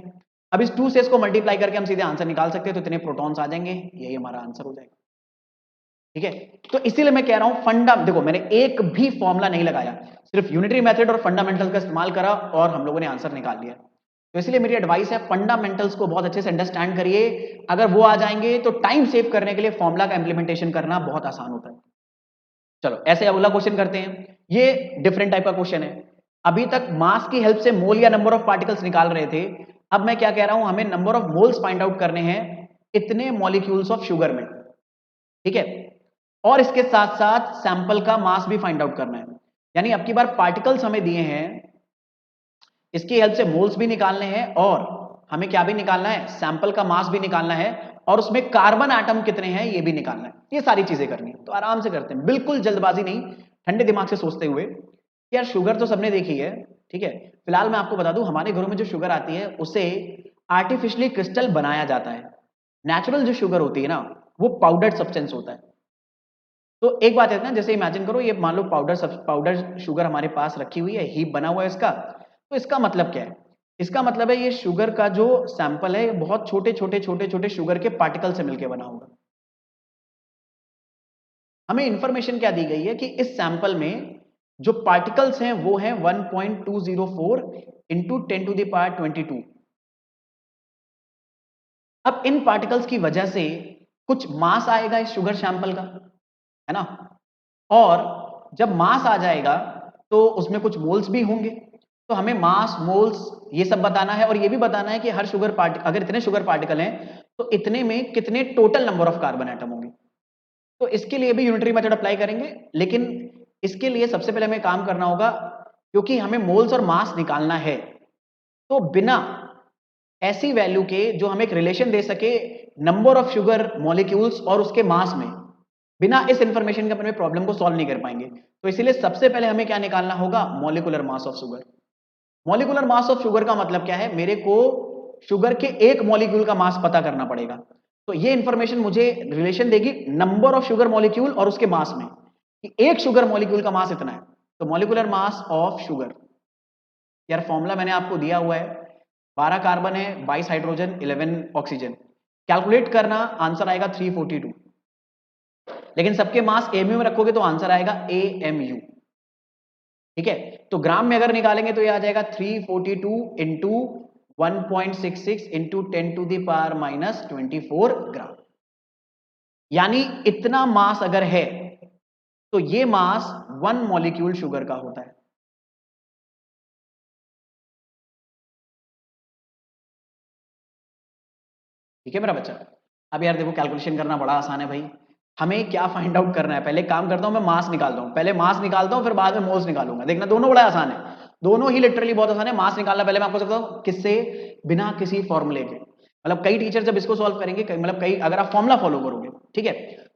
अब इस 2 से इसको मल्टीप्लाई करके हम सीधे आंसर निकाल सकते हैं, तो इतने प्रोटॉन्स आ जाएंगे, यही हमारा आंसर हो जाएगा। ठीक है, तो इसीलिए मैं कह रहा हूं फंडा, देखो मैंने एक भी फॉर्मूला नहीं लगाया, सिर्फ यूनिटरी मेथड और फंडामेंटल का इस्तेमाल करा और हम लोगों ने आंसर निकाल लिया। तो इसलिए मेरी एडवाइस है फंडामेंटल्स को बहुत अच्छे से अंडरस्टैंड करिए, अगर वो आ जाएंगे तो टाइम सेव करने के लिए फॉर्मूला का इंप्लीमेंटेशन करना बहुत आसान होता है। चलो ऐसे अगला क्वेश्चन करते हैं, ये डिफरेंट टाइप का क्वेश्चन है। अभी तक मास की हेल्प से मोल या नंबर ऑफ पार्टिकल्स निकाल रहे थे, अब मैं क्या कह रहा हूं, हमें number of moles find out करने हैं इतने मॉलिक्यूल्स ऑफ शुगर में। ठीक है, और इसके साथ साथ सैंपल का मास भी फाइंड आउट करना है। यानी अब की बार पार्टिकल्स हमें दिए हैं, इसकी हेल्प से मोल्स भी निकालने हैं और हमें क्या भी निकालना है, सैंपल का मास भी निकालना है और उसमें कार्बन एटम कितने हैं ये भी निकालना है। ये सारी चीजें करनी है, तो आराम से करते हैं, बिल्कुल जल्दबाजी नहीं, ठंडे दिमाग से सोचते हुए। यार शुगर तो सबने देखी है, ठीक है, फिलहाल मैं आपको बता दूं हमारे घरों में जो शुगर आती है उसे आर्टिफिशियली क्रिस्टल बनाया जाता है। नेचुरल जो शुगर होती है ना वो पाउडर्ड सब्सटेंस होता है। तो एक बात है ना, जैसे इमेजिन करो ये मान लो पाउडर शुगर हमारे पास रखी हुई है, हीप बना हुआ है इसका, तो इसका मतलब क्या है, इसका मतलब है ये शुगर का जो सैंपल है बहुत छोटे छोटे छोटे छोटे शुगर के पार्टिकल से मिलकर बना होगा। हमें इंफॉर्मेशन क्या दी गई है कि इस सैंपल में जो पार्टिकल्स हैं वो हैं 1.204 इंटू 10 टू द पावर 22। अब इन पार्टिकल्स की वजह से कुछ मास आएगा इस शुगर सैंपल का, है ना, और जब मास आ जाएगा तो उसमें कुछ मोल्स भी होंगे। तो हमें मास, मोल्स ये सब बताना है और ये भी बताना है कि हर शुगर पार्टिकल, अगर इतने शुगर पार्टिकल हैं तो इतने में कितने total number of carbon atom होंगे। तो इसके लिए भी यूनिटरी मेथड अप्लाई करेंगे, लेकिन इसके लिए सबसे पहले हमें काम करना होगा, क्योंकि हमें मोल्स और मास निकालना है, तो बिना ऐसी वैल्यू के जो हमें एक रिलेशन दे सके नंबर ऑफ शुगर मॉलिक्यूल्स और उसके मास में, बिना इस इंफॉर्मेशन के अपने प्रॉब्लम को सॉल्व नहीं कर पाएंगे। तो इसीलिए सबसे पहले हमें क्या निकालना होगा, molecular mass of sugar. Molecular mass of sugar का मतलब क्या है, मेरे को शुगर के एक मॉलिक्यूल का मास पता करना पड़ेगा। तो ये इंफॉर्मेशन मुझे रिलेशन देगी नंबर ऑफ शुगर मॉलिक्यूल और उसके मास में, कि एक शुगर मॉलिक्यूल का मास इतना है। तो मॉलिक्यूलर मास ऑफ शुगर, यार फॉर्मूला मैंने आपको दिया हुआ है, 12 कार्बन है, 22 हाइड्रोजन, 11 ऑक्सीजन। कैलकुलेट करना, आंसर आएगा 342। लेकिन सबके मास एमयू में रखोगे तो आंसर आएगा एएमयू। ठीक है, तो ग्राम में अगर निकालेंगे तो ये आ जाएगा 342 इंटू 1.66 इंटू 10⁻⁻24 ग्राम। यानी इतना मास अगर है तो ये मास 1 मॉलिक्यूल शुगर का होता है। ठीक है मेरा बच्चा। अब यार देखो, कैलकुलेशन करना बड़ा आसान है भाई। हमें क्या फाइंड आउट करना है, पहले काम करता हूं मैं, मास निकालता हूं, पहले मास निकालता हूं फिर बाद में मोल्स निकालूंगा। देखना दोनों बड़ा आसान है, दोनों ही लिटरली बहुत आसान है। मास निकालना पहले मैं आपको सकता हूं किससे, बिना किसी फॉर्मूले के। मतलब कई टीचर जब इसको सॉल्व करेंगे, मतलब कई, अगर आप फॉर्मुला फॉलो करोगे, ठीक है,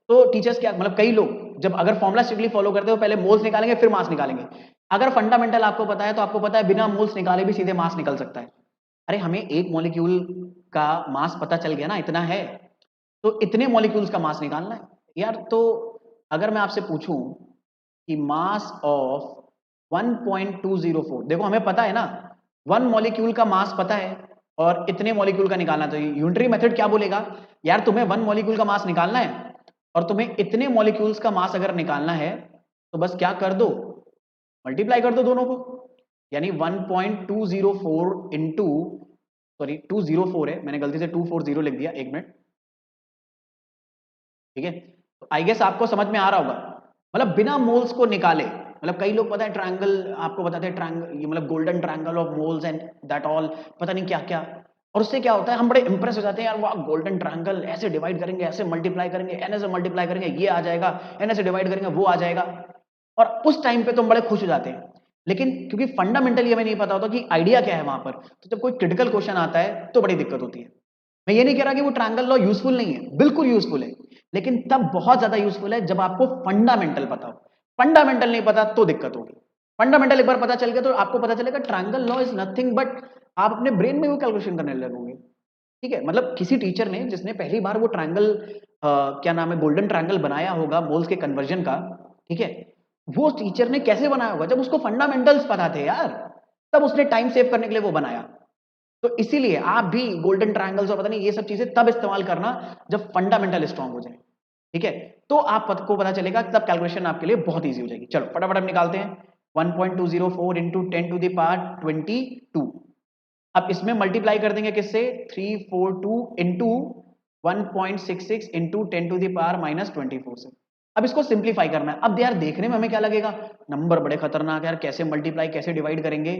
तो टीचर्स क्या, मतलब कई लोग जब अगर फॉर्मुला स्ट्रिक्टली फॉलो करते हो, पहले मोल्स निकालेंगे फिर मास निकालेंगे। अगर फंडामेंटल आपको पता है तो आपको पता है बिना मोल्स निकाले भी सीधे मास निकल सकता है। अरे हमें एक मॉलिक्यूल का मास पता चल गया ना, इतना है, तो इतने मॉलिक्यूल्स का मास निकालना है यार। तो अगर मैं आपसे पूछूं कि मास ऑफ 1.204, देखो हमें पता है ना, 1 मॉलिक्यूल का मास पता है और इतने मॉलिक्यूल का निकालना। तो यूनिटरी मेथड क्या बोलेगा, यार तुम्हें 1 मॉलिक्यूल का मास निकालना है और तुम्हें इतने मॉलिक्यूल्स का मास अगर निकालना है, तो बस क्या कर दो, मल्टीप्लाई कर दो दोनों को। यानी 1.204 इंटू, सॉरी 204 है, मैंने गलती से 240 लिख दिया, एक मिनट। ठीक है, तो आई गेस आपको समझ में आ रहा होगा, मतलब बिना मोल्स को निकाले। मतलब कई लोग पता है ट्रायंगल आपको बताते हैं, ट्रायंगल ये मतलब golden triangle of moles and that all, पता नहीं क्या क्या। और उससे क्या होता है, हम बड़े इंप्रेस हो जाते हैं, यार वाह गोल्डन ट्रायंगल, ऐसे डिवाइड करेंगे, ऐसे मल्टीप्लाई करेंगे, एन से मल्टीप्लाई करेंगे ये आ जाएगा, एन से डिवाइड करेंगे वो आ जाएगा। और उस टाइम पे तो हम बड़े खुश हो जाते हैं, लेकिन क्योंकि फंडामेंटली हमें नहीं पता होता कि आइडिया क्या है वहां पर, तो जब कोई क्रिटिकल क्वेश्चन आता है तो बड़ी दिक्कत होती है। मैं ये नहीं कह रहा कि वो ट्रायंगल लॉ यूजफुल नहीं है, बिल्कुल यूजफुल है, लेकिन तब बहुत ज्यादा यूजफुल है जब आपको फंडामेंटल पता हो। फंडामेंटल नहीं पता तो दिक्कत होगी। फंडामेंटल एक बार पता चल गया तो आपको पता चलेगा triangle law is nothing but, आप अपने ब्रेन में वो कैलकुलेशन करने लगोगे। ठीक है, मतलब किसी टीचर ने जिसने पहली बार वो ट्रायंगल क्या नाम है, गोल्डन ट्रायंगल बनाया होगा मोल्स के कन्वर्जन का, ठीक है, वो टीचर ने कैसे बनाया होगा, जब उसको फंडामेंटल्स पता थे यार, तब उसने टाइम सेव करने के लिए वो बनाया। तो इसीलिए आप भी गोल्डन ट्रायंगल्स और पता नहीं ये सब चीजें तब इस्तेमाल करना जब फंडामेंटल स्ट्रांग हो जाए। ठीक है, तो आपको पता चलेगा, तब कैलकुलेशन आपके लिए बहुत इजी हो जाएगी। चलो फटाफट हम निकालते हैं, 1.204 इंटू 10⁻22। अब इसमें मल्टीप्लाई कर देंगे किससे, 342 इंटू 1.66 इंटू 10⁻⁻24 से। अब इसको सिंप्लीफाई करना है। अब यार देखने में हमें क्या लगेगा, नंबर बड़े खतरनाक है यार, कैसे मल्टीप्लाई कैसे डिवाइड करेंगे।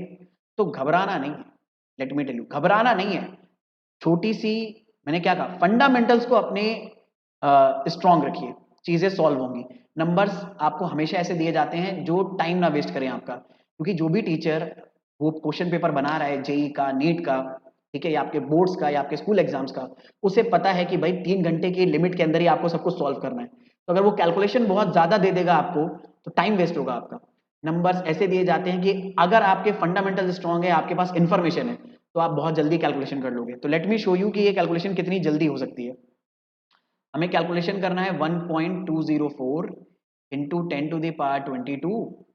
तो घबराना नहीं है, लेट मी टेल यू, घबराना नहीं है। छोटी सी, मैंने क्या कहा, फंडामेंटल्स को अपने स्ट्रांग रखिए, चीजें सॉल्व होंगी। नंबर्स आपको हमेशा ऐसे दिए जाते हैं जो टाइम ना वेस्ट करें आपका, क्योंकि जो भी टीचर वो क्वेश्चन पेपर बना रहा है, जेई का, नीट का, ठीक है, या आपके बोर्ड्स का या आपके स्कूल एग्जाम्स का, उसे पता है कि भाई 3 घंटे की लिमिट के अंदर ही आपको सब कुछ सॉल्व करना है। तो अगर वो कैलकुलेशन बहुत ज्यादा दे देगा आपको, तो टाइम वेस्ट होगा आपका। नंबर्स ऐसे दिए जाते हैं कि अगर आपके फंडामेंटल स्ट्रांग है, आपके पास इंफॉर्मेशन है, तो आप बहुत जल्दी कैलकुलेशन कर लोगे। तो लेट मी शो यू कि ये कैलकुलेशन कितनी जल्दी हो सकती है। हमें कैलकुलेशन करना है 1.204 इंटू 10⁻22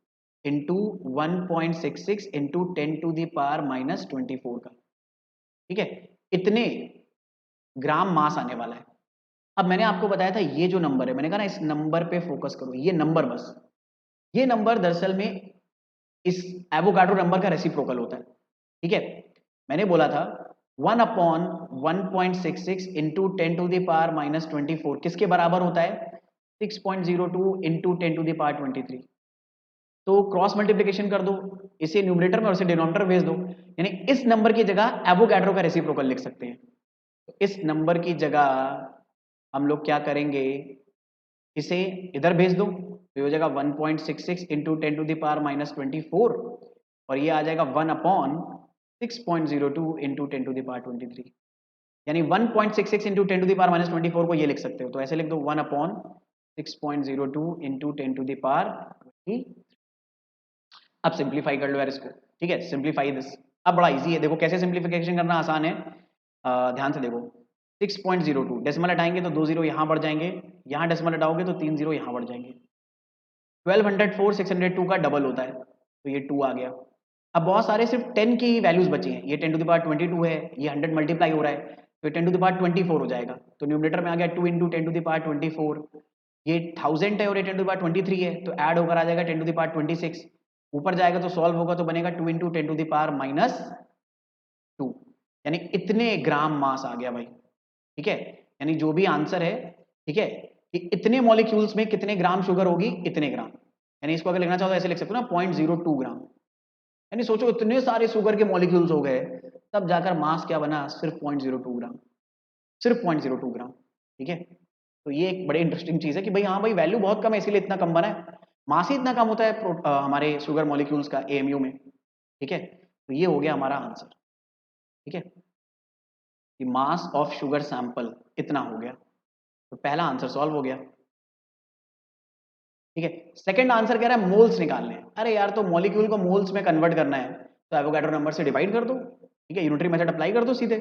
इंटू 1.66 इंटू 10⁻⁻24 का। ठीक है, इतने ग्राम मास आने वाला है। अब मैंने आपको बताया था ये जो नंबर है, मैंने कहा ना इस नंबर पे फोकस करो, ये नंबर बस, ये नंबर दरअसल में इस एवोगाड्रो नंबर का रेसिप्रोकल होता है। ठीक है, मैंने बोला था 1/1.66 इंटू 10⁻⁻24 किसके बराबर होता है, 6.02 इंटू 10⁻23। तो क्रॉस मल्टीप्लिकेशन कर दो, इसे न्यूमरेटर में और इसे डिनोमिनेटर भेज दो, यानी इस नंबर की जगह एवोगाड्रो का रेसिप्रोकल लिख सकते हैं। तो इस नंबर की जगह हम लोग क्या करेंगे, इसे इधर भेज दो तो ये हो जाएगा 1.66 into 10 to the power minus 24 और ये आ जाएगा 1/6.02 इंटू 10 टू द पावर 23 यानी 1.66 into 10 to the power minus 24 को ये लिख सकते हो तो ऐसे लिख दो 1/6.02 इंटू 10 टू द पावर 20। अब सिंप्लीफाई कर लो यार इसको, ठीक है, सिंप्लीफाई दिस। अब बड़ा इजी है, देखो कैसे सिंप्लीफिकेशन करना आसान है। ध्यान से देखो 6.02 डेसिमल हटाएंगे तो 2 जीरो यहाँ बढ़ जाएंगे, यहाँ डेसिमल हटाओगे तो 3 जीरो यहाँ बढ़ जाएंगे। 1204 602 का डबल होता है तो ये 2 आ गया। अब बहुत सारे सिर्फ 10 की वैल्यूज बची हैं, ये 10 टू द पावर 22 है, ये 100 मल्टीप्लाई हो रहा है तो 10 टू द पावर 24 हो जाएगा। तो न्यूमरेटर में आ गया 2 इंटू 10 टू द पावर 24, ये 1000 है और ये 10 टू द पावर 23 है तो ऐड होकर आ जाएगा 10 टू द पावर 26, ऊपर जाएगा तो सॉल्व होगा तो बनेगा 2 into 10 to the power minus 2, यानी इतने ग्राम मास आ गया भाई, ठीक है। यानी जो भी आंसर है, ठीक है, कि इतने मॉलिक्यूल्स में कितने ग्राम शुगर होगी, इतने ग्राम, यानी इसको अगर लिखना चाहो तो ऐसे लिख सकते हो ना 0.02 ग्राम। यानी सोचो इतने सारे शुगर के मॉलिक्यूल्स हो गए तब जाकर मास क्या बना, सिर्फ 0.02 ग्राम, सिर्फ 0.02 ग्राम, ठीक है। तो ये एक बड़ी इंटरेस्टिंग चीज है कि भाई हाँ भाई वैल्यू बहुत कम है इसीलिए इतना कम बना है, मास ही इतना कम होता है हमारे शुगर मॉलिक्यूल्स का एएमयू में, ठीक है। तो ये हो गया हमारा आंसर, ठीक है, कि मास ऑफ शुगर सैंपल इतना हो गया, तो पहला आंसर सॉल्व हो गया, ठीक है। सेकंड आंसर कह रहा है मोल्स निकालने हैं। अरे यार तो मॉलिक्यूल को मोल्स में कन्वर्ट करना है तो एवोगाड्रो नंबर से डिवाइड कर दो, ठीक है, यूनिटरी मेथड अप्लाई कर दो सीधे,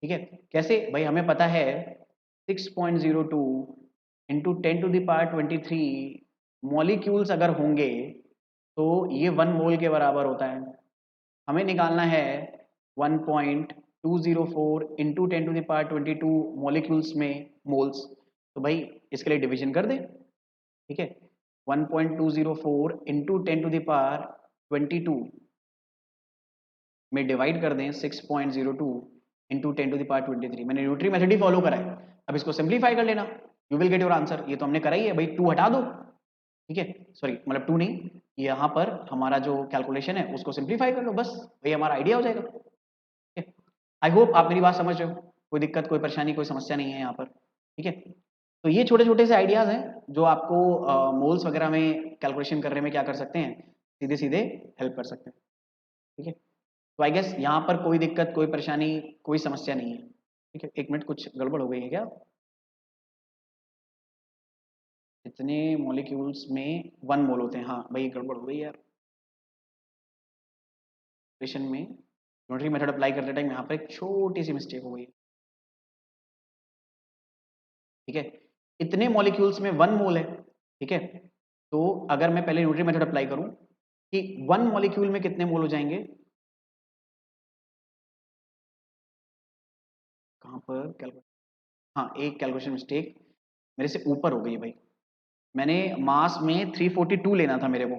ठीक है। कैसे भाई, हमें पता है 6.02 into 10 to the power 23 molecules अगर होंगे तो ये 1 मोल के बराबर होता है। हमें निकालना है 1.204 into 10 to the power 22 molecules में मोल्स, तो भाई इसके लिए डिवीजन कर दे, ठीक है। 1.204 इंटू 10 टू द पावर 22 में डिवाइड कर दें 6.02 इंटू 10 टू द पावर 23। मैंने न्यूट्री मेथड ही फॉलो करा है, अब इसको सिंप्लीफाई कर लेना, you will get your answer. ये तो हमने करा ही है भाई, 2 हटा दो, ठीक है, सॉरी मतलब 2 नहीं, यहाँ पर हमारा जो कैलकुलेशन है उसको सिंप्लीफाई कर लो, बस वही हमारा आइडिया हो जाएगा, ठीक है। आई होप आप मेरी बात समझ रहे हो, कोई दिक्कत कोई परेशानी कोई समस्या नहीं है यहाँ पर, ठीक है। तो ये छोटे छोटे से आइडियाज हैं जो आपको मोल्स वगैरह में कैलकुलेशन करने में क्या कर सकते हैं, सीधे सीधे हेल्प कर सकते हैं, ठीक है। तो आई गेस यहाँ पर कोई दिक्कत कोई परेशानी कोई समस्या नहीं है, ठीक है। एक मिनट, कुछ गड़बड़ हो गई है क्या, इतने मॉलिक्यूल्स में 1 मोल होते हैं, हाँ भाई गड़बड़ हो गई यार, क्वेश्चन में न्यूट्री मेथड अप्लाई करते टाइम यहाँ पर एक छोटी सी मिस्टेक हो गई, ठीक है। इतने मॉलिक्यूल्स में 1 मोल है, ठीक है। तो अगर मैं पहले न्यूट्री मेथड अप्लाई करूं कि 1 मॉलिक्यूल में कितने मोल हो जाएंगे, कहां पर कैलकुलेशन, हाँ एक कैलकुलेशन मिस्टेक मेरे से ऊपर हो गई भाई, मैंने मास में 342 लेना था मेरे को,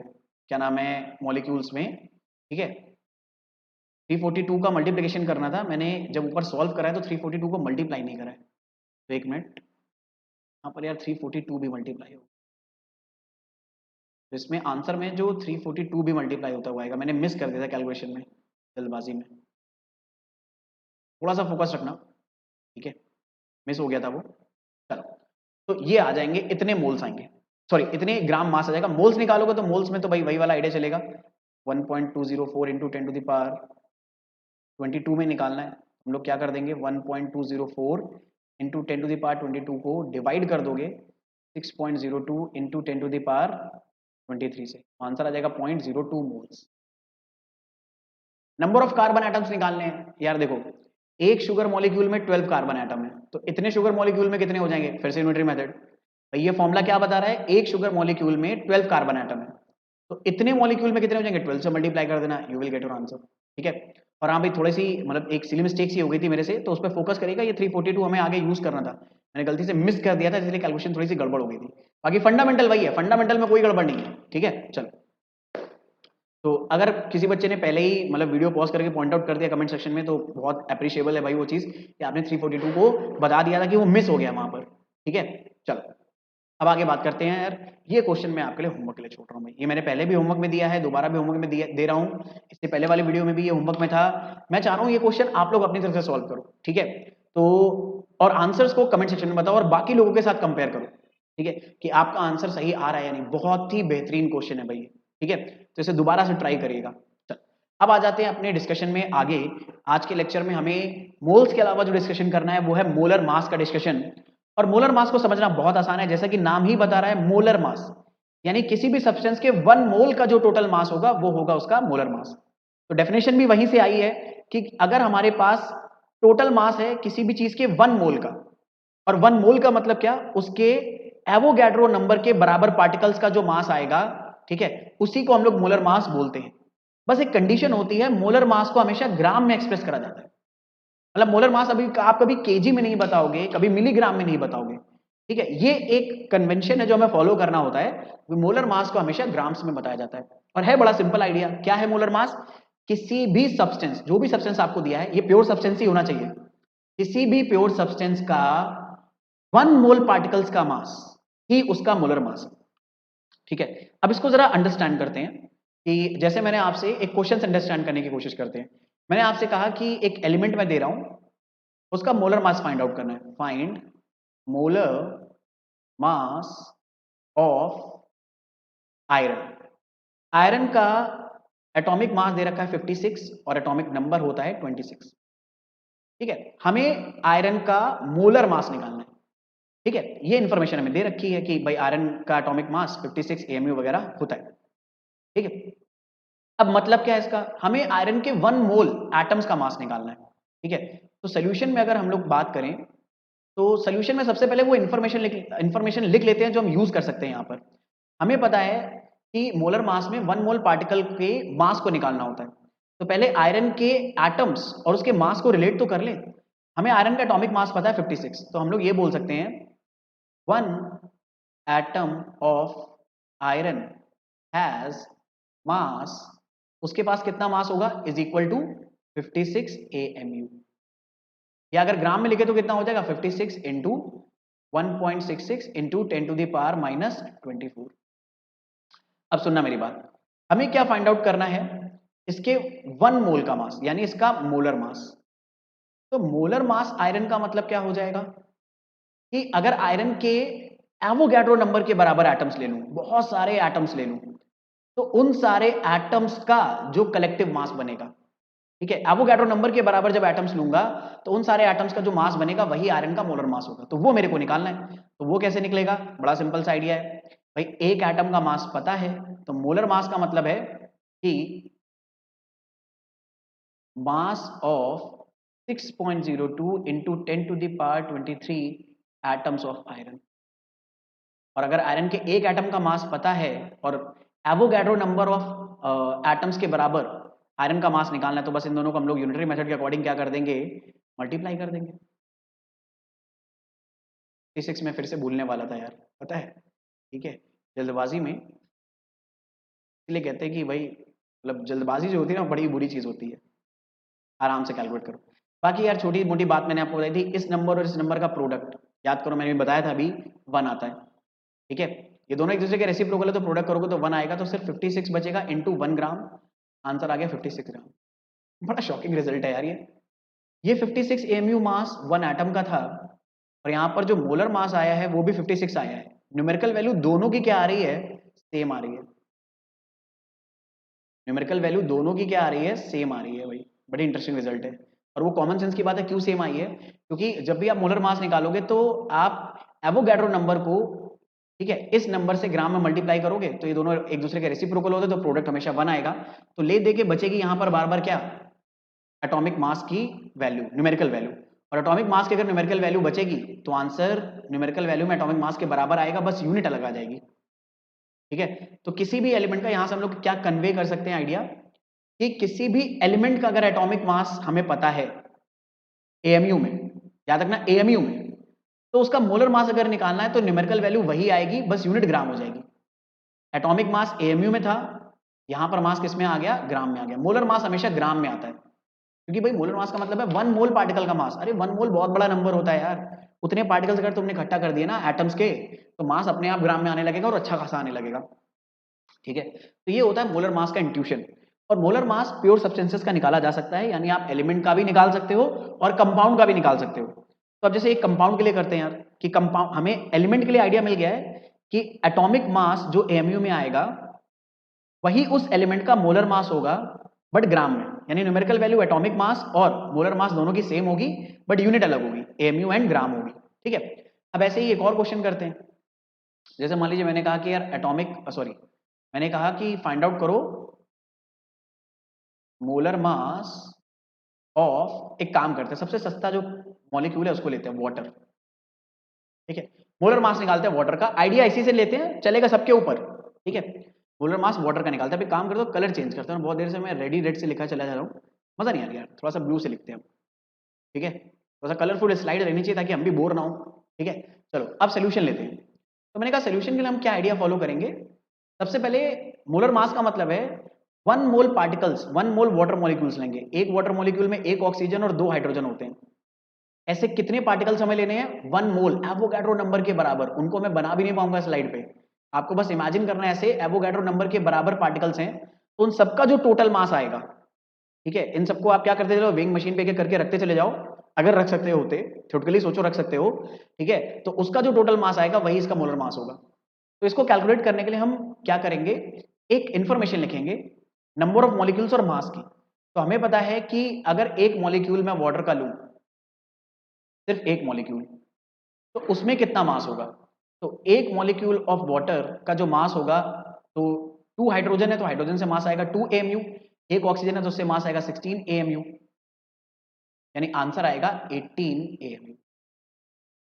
क्या नाम है, मॉलिक्यूल्स में, ठीक है। 342 का मल्टीप्लिकेशन करना था, मैंने जब ऊपर सॉल्व करा है तो 342 को मल्टीप्लाई नहीं करा है, तो एक मिनट, यहाँ पर यार 342 भी मल्टीप्लाई हो, तो इसमें आंसर में जो 342 भी मल्टीप्लाई होता हुआ आएगा, मैंने मिस कर दिया था कैलकुलेशन में जल्दबाजी में, थोड़ा सा फोकस रखना, ठीक है, मिस हो गया था वो। चलो, तो ये आ जाएंगे, इतने मोल्स आएंगे, सॉरी इतने ग्राम मास आ जाएगा, मोल्स निकालोगे तो मोल्स में तो भाई वही वाला आइडिया चलेगा, 1.204 इंटू 10 टू द पावर 22 में निकालना है, हम लोग क्या कर देंगे 1.204 इंटू 10 टू द पावर 22 को डिवाइड कर दोगे 6.02 इंटू 10 टू द पावर 23 से, आंसर आ जाएगा 0.02 moles. Number of carbon atoms निकालने हैं यार, देखो एक शुगर मॉलिक्यूल में 12 कार्बन एटम है, तो इतने शुगर मॉलिक्यूल में कितने हो जाएंगे, फिर से यूनिटरी मेथड, भाई ये फॉर्मूला क्या बता रहा है, एक शुगर मॉलिक्यूल में 12 कार्बन एटम है, तो इतने मॉलिक्यूल में कितने हो जाएंगे, 12 से मल्टीप्लाई कर देना, you will get your answer, ठीक है। और हाँ भाई थोड़ी सी मतलब एक सिली मिस्टेक सी हो गई थी मेरे से, तो उस पर फोकस करेगा, ये 342 हमें आगे यूज करना था, मैंने गलती से मिस कर दिया था, इसलिए कैलकुलेशन थोड़ी सी गड़बड़ हो गई थी, बाकी फंडामेंटल वही है, फंडामेंटल में कोई गड़बड़ नहीं है, ठीक है। चलो, तो अगर किसी बच्चे ने पहले ही मतलब वीडियो पॉज करके पॉइंट आउट कर दिया कमेंट सेक्शन में तो बहुत अप्रिशिएबल है भाई वो चीज़ कि आपने 342 को बता दिया था कि वो मिस हो गया वहां पर, ठीक है। चलो अब आगे बात करते हैं यार, ये क्वेश्चन मैं आपके लिए होमवर्क के लिए छोड़ रहा हूँ भाई, ये मैंने पहले भी होमवर्क में दिया है, दोबारा भी होमवर्क में दे रहा हूँ, इससे पहले वाली वीडियो में भी ये होमवर्क में था, मैं चाह रहा हूँ ये क्वेश्चन आप लोग अपनी तरफ से सॉल्व करो, ठीक है। तो और आंसर्स को कमेंट सेक्शन में बताओ और बाकी लोगों के साथ कंपेयर करो, ठीक है, कि आपका आंसर सही आ रहा है या नहीं। बहुत ही बेहतरीन क्वेश्चन है भाई, ठीक है, तो इसे दोबारा से ट्राई करिएगा। अब आ जाते हैं अपने डिस्कशन में आगे। आज के लेक्चर में हमें मोल्स के अलावा जो डिस्कशन करना है वो है मोलर मास का डिस्कशन। और मोलर मास को समझना बहुत आसान है, जैसा कि नाम ही बता रहा है मोलर मास, यानी किसी भी सब्सटेंस के 1 मोल का जो टोटल मास होगा वो होगा उसका मोलर मास। तो डेफिनेशन भी वहीं से आई है कि अगर हमारे पास टोटल मास है किसी भी चीज के 1 मोल का, और 1 मोल का मतलब क्या, उसके एवोगैड्रो नंबर के बराबर पार्टिकल्स का जो मास आएगा, ठीक है, उसी को हम लोग मोलर मास बोलते हैं। बस एक कंडीशन होती है, मोलर मास को हमेशा ग्राम में एक्सप्रेस करा जाता है। मतलब मोलर मास अभी आप कभी केजी में नहीं बताओगे, कभी मिलीग्राम में नहीं बताओगे, ठीक है, ये एक कन्वेंशन है जो हमें फॉलो करना होता है। मोलर मास को हमेशा ग्राम्स में बताया जाता है और है बड़ा सिंपल आइडिया। क्या है मोलर मास? किसी भी सब्सटेंस, जो भी सब्सटेंस आपको दिया है, ये प्योर सब्सटेंस ही होना चाहिए, किसी भी प्योर सब्सटेंस का 1 मोल पार्टिकल्स का मास ही उसका मोलर मास, ठीक है। अब इसको जरा अंडरस्टैंड करते हैं कि जैसे मैंने आपसे एक क्वेश्चन अंडरस्टैंड करने की कोशिश करते हैं। मैंने आपसे कहा कि एक एलिमेंट मैं दे रहा हूं, उसका मोलर मास फाइंड आउट करना है। Find molar mass of iron. Iron का एटॉमिक मास दे रखा है 56 और एटॉमिक नंबर होता है 26, ठीक है। हमें आयरन का मोलर मास निकालना है, ठीक है। ये इंफॉर्मेशन हमें दे रखी है कि भाई आयरन का एटॉमिक मास 56 AMU वगैरह होता है, ठीक है। अब मतलब क्या है इसका, हमें आयरन के 1 मोल एटम्स का मास निकालना है, ठीक है। तो सोल्यूशन में अगर हम लोग बात करें तो सोल्यूशन में सबसे पहले वो इंफॉर्मेशन लिख लेते हैं जो हम यूज कर सकते हैं। यहां पर हमें पता है कि मोलर मास में 1 मोल पार्टिकल के मास को निकालना होता है। तो पहले आयरन के एटम्स और उसके मास को रिलेट तो कर ले। हमें आयरन का एटॉमिक मास पता है 56, तो हम लोग ये बोल सकते हैं 1 एटम ऑफ आयरन हैज मास, उसके पास कितना मास होगा, इज इक्वल टू 56 AMU। या अगर ग्राम में लिखे तो कितना हो जाएगा, 56 इंटू 1.66 इंटू 10⁻24। अब सुनना मेरी बात, हमें क्या फाइंड आउट करना है, इसके 1 मोल का मास, यानी इसका मोलर मास। तो मोलर मास आयरन का मतलब क्या हो जाएगा कि अगर आयरन के एवोगैड्रो नंबर के बराबर एटम्स ले लूं, बहुत सारे एटम्स ले लूं, तो उन सारे एटम्स का जो कलेक्टिव मास बनेगा, ठीक है, एवोगैड्रो नंबर के बराबर जब एटम्स लूंगा तो उन सारे एटम्स का जो मास बनेगा वही आयरन का मोलर मास होगा। तो वो मेरे को निकालना है। तो वो कैसे निकलेगा, बड़ा सिंपल सा आइडिया है भाई, एक एटम का मास पता है, तो मोलर मास का मतलब है कि mass of 6.02 into 10⁻23 atoms of iron. और अगर आयरन के एक एटम का मास पता है और एवोगैड्रो नंबर ऑफ एटम्स के बराबर आयरन का मास निकालना है, तो बस इन दोनों को हम लोग यूनिटरी मेथड के अकॉर्डिंग क्या कर देंगे, मल्टीप्लाई कर देंगे। फिजिक्स में फिर से भूलने वाला था यार, पता है, ठीक है, जल्दबाजी में, इसलिए कहते हैं कि भाई मतलब जल्दबाजी जो होती है ना बड़ी बुरी चीज होती है, आराम से कैलकुलेट करो। बाकी यार छोटी मोटी बात मैंने आपको बताई थी, इस नंबर और इस नंबर का प्रोडक्ट याद करो, मैंने भी बताया था अभी 1 आता है, ठीक है। ये दोनों एक दूसरे के रेसिप्रोकल है तो प्रोडक्ट करोगे तो 1 आएगा, तो सिर्फ 56 बचेगा इंटू 1 ग्राम, आंसर आ गया 56 ग्राम। बड़ा शॉकिंग रिजल्ट है यार ये 56 AMU मास 1 एटम का था, और यहाँ पर जो मोलर मास आया है वो भी 56 आया है। न्यूमेरिकल वैल्यू दोनों की क्या आ रही है, सेम आ रही है। न्यूमेरिकल वैल्यू दोनों की क्या आ रही है, सेम आ रही है भाई। बड़ी इंटरेस्टिंग रिजल्ट है, और वो कॉमन सेंस की बात है। क्यों सेम आई है, क्योंकि जब भी आप मोलर मास निकालोगे तो आप एवोगैड्रो नंबर को, ठीक है, इस नंबर से ग्राम में मल्टीप्लाई करोगे तो ये दोनों एक दूसरे के रेसिप्रोकल होते हैं, तो प्रोडक्ट हमेशा 1 आएगा। तो ले दे के बचेगी यहाँ पर बार बार क्या, एटॉमिक मास की वैल्यू, न्यूमेरिकल वैल्यू। और एटॉमिक मास की अगर न्यूमेरिकल वैल्यू बचेगी तो आंसर न्यूमेरिकल वैल्यू में एटॉमिक मास के बराबर आएगा, बस यूनिट अलग आ जाएगी, ठीक है। तो किसी भी एलिमेंट का यहां से हम लोग क्या कन्वे कर सकते हैं आइडिया, कि किसी भी एलिमेंट का अगर एटॉमिक मास हमें पता है AMU में, याद रखना AMU में, तो उसका मोलर मास अगर निकालना है तो न्यूमेरिकल वैल्यू वही आएगी, बस यूनिट ग्राम हो जाएगी। एटॉमिक मास AMU में था, यहां पर मास किस में आ गया, ग्राम में आ गया। मोलर मास हमेशा ग्राम में आता है, क्योंकि भाई मोलर मास का मतलब है 1 मोल पार्टिकल का मास। अरे 1 मोल बहुत बड़ा नंबर होता है यार, उतने पार्टिकल्स अगर तुमने इकट्ठा कर दिए ना एटम्स के, तो मास अपने आप ग्राम में आने लगेगा और अच्छा खासा आने लगेगा, ठीक है। तो ये होता है मोलर मास का इंट्यूशन। और मोलर मास प्योर सब्सटेंसेस का निकाला जा सकता है, यानी आप एलिमेंट का भी निकाल सकते हो और कंपाउंड का भी निकाल सकते हो। तो अब जैसे एक कंपाउंड के लिए करते हैं यार कि कंपाउंड, हमें एलिमेंट के लिए आइडिया मिल गया है कि एटॉमिक मास जो एएमयू में आएगा वही उस एलिमेंट का मोलर मास होगा बट ग्राम में, यानी न्यूमेरिकल वैल्यू एटॉमिक मास और मोलर मास दोनों की सेम होगी बट यूनिट अलग होगी, एएमयू एंड ग्राम होगी। ठीक है, अब ऐसे ही एक और क्वेश्चन करते हैं। जैसे मान लीजिए मैंने कहा कि यार मैंने कहा कि फाइंड आउट करो मोलर मास ऑफ, एक काम करते हैं सबसे सस्ता जो मॉलिक्यूल है उसको लेते हैं, वाटर। ठीक है, मोलर मास निकालते हैं वाटर का, आइडिया इसी से लेते हैं, चलेगा सबके ऊपर। ठीक है, मोलर मास वाटर का निकालते हैं। अभी काम करते हो कलर चेंज करते हैं, बहुत देर से मैं रेडी रेड से लिखा चला जा रहा हूँ, मजा नहीं आ रहा यार, थोड़ा सा ब्लू से लिखते हैं। ठीक है, थोड़ा सा कलरफुल स्लाइड रहनी चाहिए ताकि हम भी बोर ना हो। ठीक है, चलो अब सोल्यूशन लेते हैं। तो मैंने कहा सोल्यूशन के लिए हम क्या आइडिया फॉलो करेंगे। सबसे पहले मोलर मास का मतलब है 1 मोल पार्टिकल्स, 1 मोल वाटर मॉलिक्यूल्स लेंगे। एक वाटर मॉलिक्यूल में एक ऑक्सीजन और 2 हाइड्रोजन होते हैं। ऐसे कितने पार्टिकल्स हमें लेने हैं, 1 मोल एवोगाड्रो नंबर के बराबर। उनको मैं बना भी नहीं पाऊंगा स्लाइड पे, आपको बस इमेजिन करना है ऐसे एवोगाड्रो नंबर के बराबर पार्टिकल्स हैं, तो उन सबका जो टोटल मास आएगा, ठीक है, इन सबको आप क्या करते चलो वेइंग मशीन पे करके रखते चले जाओ, अगर रख सकते होते, थ्योरेटिकली सोचो रख सकते हो। ठीक है, तो उसका जो टोटल मास आएगा वही इसका मोलर मास होगा। तो इसको कैलकुलेट करने के लिए हम क्या करेंगे, एक इंफॉर्मेशन लिखेंगे नंबर ऑफ मॉलिक्यूल्स और मास की। तो हमें पता है कि अगर एक मॉलिक्यूल मैं वाटर का लूं, सिर्फ एक मॉलिक्यूल, तो उसमें कितना मास होगा। तो एक मॉलिक्यूल ऑफ वाटर का जो मास होगा, तो 2 हाइड्रोजन है तो हाइड्रोजन से मास आएगा 2 एएमयू, एक ऑक्सीजन है तो उससे मास आएगा 16 एएमयू, यानी आंसर आएगा 18 एएमयू।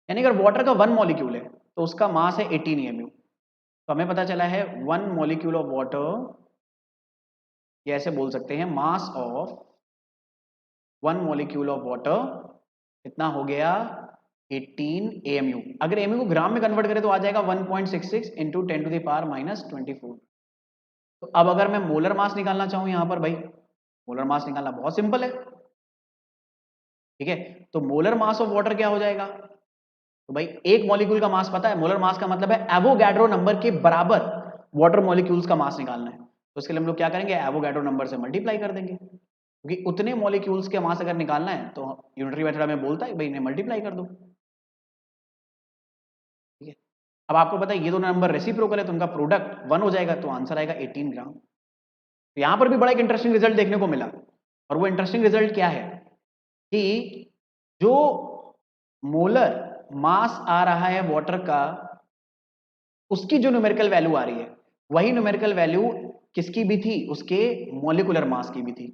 यानी अगर वाटर का 1 मॉलिक्यूल है तो उसका मास है 18 एएमयू। तो हमें पता चला है 1 मॉलिक्यूल ऑफ वाटर, ये ऐसे बोल सकते हैं मास ऑफ 1 मॉलिक्यूल ऑफ वाटर कितना हो गया 18 एएमयू। अगर एएमयू को ग्राम में कन्वर्ट करें तो आ जाएगा 1.66 इंटू 10 टू द पावर -24। तो अब अगर मैं मोलर मास निकालना चाहूं यहां पर भाई, मोलर मास निकालना बहुत सिंपल है। ठीक है, तो मोलर मास ऑफ वाटर क्या हो जाएगा, तो भाई एक मॉलिक्यूल का मास पता है, मोलर मास का मतलब है एवोगाड्रो नंबर के बराबर वाटर मॉलिक्यूल्स का मास निकालना है। तो इसके लिए हम लोग क्या करेंगे, एवोगाड्रो नंबर से मल्टीप्लाई कर देंगे, क्योंकि उतने मॉलिक्यूल्स के मास अगर निकालना है तो यूनिटरी मेथड में बोलता है भाई इन्हें मल्टीप्लाई कर दो। ठीक है, अब आपको पता है ये दोनों नंबर रेसिप्रोकल है तो उनका प्रोडक्ट 1 हो जाएगा, तो आंसर आएगा 18 ग्राम। तो यहां पर भी बड़ा एक इंटरेस्टिंग रिजल्ट देखने को मिला, और वो इंटरेस्टिंग रिजल्ट क्या है कि जो मोलर मास आ रहा है वाटर का, उसकी जो न्यूमेरिकल वैल्यू आ रही है वही न्यूमेरिकल वैल्यू किसकी भी थी, उसके मॉलिक्यूलर मास की भी थी।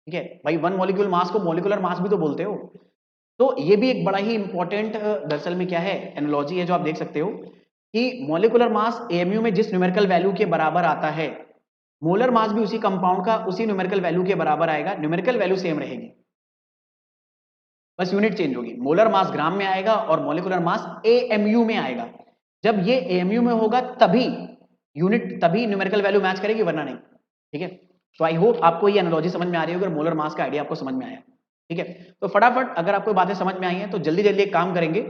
ठीक है भाई, 1 मॉलिक्यूल मास को मॉलिक्यूलर मास भी तो बोलते हो। तो ये भी एक बड़ा ही इंपॉर्टेंट दरअसल में क्या है, एनालॉजी है जो आप देख सकते हो कि मॉलिक्यूलर मास एएमयू में जिस न्यूमेरिकल वैल्यू के बराबर आता है, मोलर मास भी उसी कंपाउंड का उसी न्यूमेरिकल वैल्यू के बराबर आएगा, न्यूमेरिकल वैल्यू सेम रहेगी, बस यूनिट चेंज होगी। मोलर मास ग्राम में आएगा और मॉलिक्यूलर मास एएमयू में आएगा। जब ये एएमयू में होगा तभी तभी न्यूमेरिकल वैल्यू मैच करेगी, वरना नहीं। ठीक है, तो आई होप आपको ये एनालॉजी समझ में आ रही होगी और मोलर मास का आइडिया आपको समझ में आया। ठीक है, तो फटाफट अगर आपको बातें समझ में आई हैं तो जल्दी जल्दी एक काम करेंगे,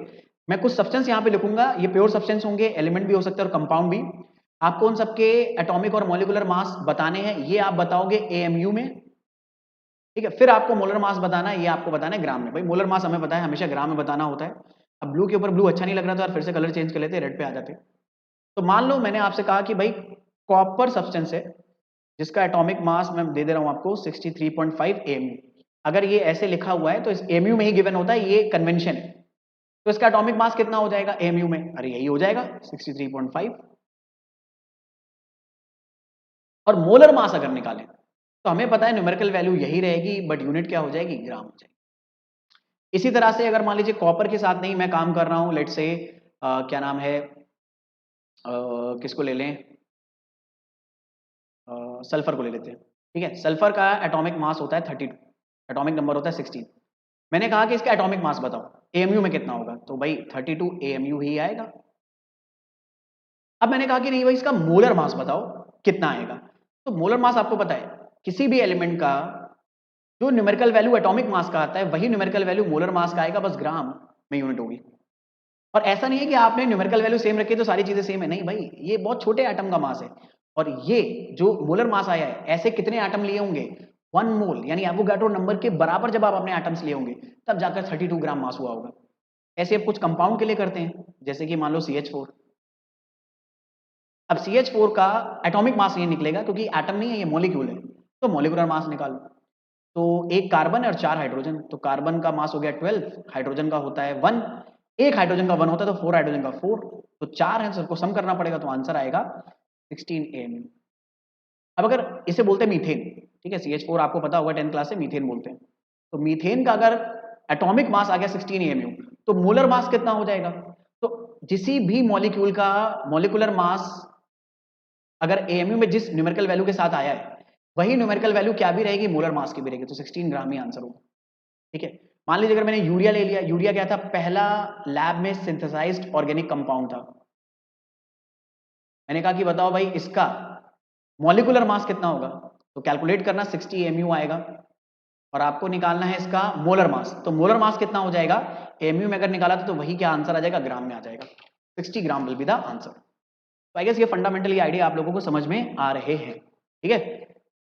मैं कुछ सब्सटेंस यहाँ पे लिखूंगा, ये प्योर सब्सटेंस होंगे, एलिमेंट भी हो सकते हैं और कंपाउंड भी। आपको उन सबके एटॉमिक और मॉलिक्यूलर मास बताने हैं, ये आप बताओगे एएमयू में। ठीक है, फिर आपको मोलर मास बताना है, ये आपको बताना है ग्राम में। भाई मोलर मास हमें पता है हमेशा ग्राम में बताना होता है। अब ब्लू के ऊपर ब्लू अच्छा नहीं लग रहा था और फिर से कलर चेंज कर लेते, रेड पे आ जाते। तो मान लो मैंने आपसे कहा कि भाई कॉपर सब्सटेंस है जिसका एटॉमिक मास मैं दे दे रहा हूं आपको 63.5 एएमयू। अगर ये ऐसे लिखा हुआ है तो इस एएमयू में ही गिवन होता है, ये कन्वेंशन है। तो इसका एटॉमिक मास कितना हो जाएगा एएमयू में, अरे यही हो जाएगा 63.5। और मोलर मास अगर निकालें तो हमें पता है न्यूमेरिकल वैल्यू यही रहेगी बट यूनिट क्या हो जाएगी, ग्राम हो जाएगी। इसी तरह से अगर मान लीजिए कॉपर के साथ नहीं मैं काम कर रहा हूं, लेट से क्या नाम है, किसको ले लें, सल्फर को ले लेते हैं। ठीक है, सल्फर का एटॉमिक मास होता है 32, एटॉमिक नंबर होता है 16। मैंने कहा कि इसका एटॉमिक मास बताओ एएमयू में कितना होगा, तो भाई 32 एएमयू ही आएगा। अब मैंने कहा कि नहीं भाई इसका मोलर मास बताओ कितना आएगा। तो मोलर मास आपको पता है किसी भी एलिमेंट का जो न्यूमेरिकल वैल्यू एटॉमिक मास का आता है वही न्यूमेरिकल वैल्यू मोलर मास का आएगा, बस ग्राम में यूनिट होगी। और ऐसा नहीं है कि आपने न्यूमेरिकल वैल्यू सेम रखी तो सारी चीजें सेम है, नहीं भाई, ये बहुत छोटे एटम का मास है। और ये जो मोलर मास आया है ऐसे कितने एटम लिए होंगे, 1 मोल, यानी एवोगाड्रो नंबर के बराबर जब आप अपने एटम्स लिए होंगे तब जाकर 32 ग्राम मास हुआ होगा। ऐसे अब कुछ कंपाउंड के लिए करते हैं, जैसे कि मान लो CH4। अब CH4 का एटॉमिक मास नहीं निकलेगा क्योंकि एटम नहीं है, ये मॉलिक्यूल है, तो मॉलिक्यूलर मास निकालो। तो एक कार्बन और 4 हाइड्रोजन, तो कार्बन का मास हो गया 12, हाइड्रोजन का होता है 1, एक हाइड्रोजन का 1 होता है तो 4 हाइड्रोजन का 4, तो 4 है, सबको सम करना पड़ेगा, तो आंसर आएगा 16 AMU। अब अगर इसे बोलते हैं मीथेन, ठीक है, CH4 आपको पता होगा 10th क्लास से मीथेन बोलते हैं, तो मीथेन का अगर एटॉमिक मास आ गया 16 AMU, तो मोलर मास कितना हो जाएगा? तो किसी भी मॉलिक्यूल का मॉलिक्यूलर मास अगर AMU में जिस न्यूमेरिकल वैल्यू के साथ आया है, वही न्यूमेरिकल वैल्यू क्या भी रहेगी, मोलर मास की भी रहेगी, तो 16 ग्राम ही आंसर होगा। ठीक है, मान लीजिए अगर मैंने यूरिया ले लिया, यूरिया क्या था, पहला लैब में सिंथेसाइज्ड ऑर्गेनिक कंपाउंड था, मैंने कहा कि बताओ भाई इसका मॉलिक्यूलर मास कितना होगा, तो कैलकुलेट करना 60 AMU आएगा, और आपको निकालना है इसका मोलर मास, तो मोलर मास कितना हो जाएगा, AMU में अगर निकाला तो वही क्या आंसर आ जाएगा, ग्राम में आ जाएगा, 60 ग्राम विल बी द आंसर। तो आई गेस ये फंडामेंटली आइडिया आप लोगों को समझ में आ रहे हैं, ठीक है।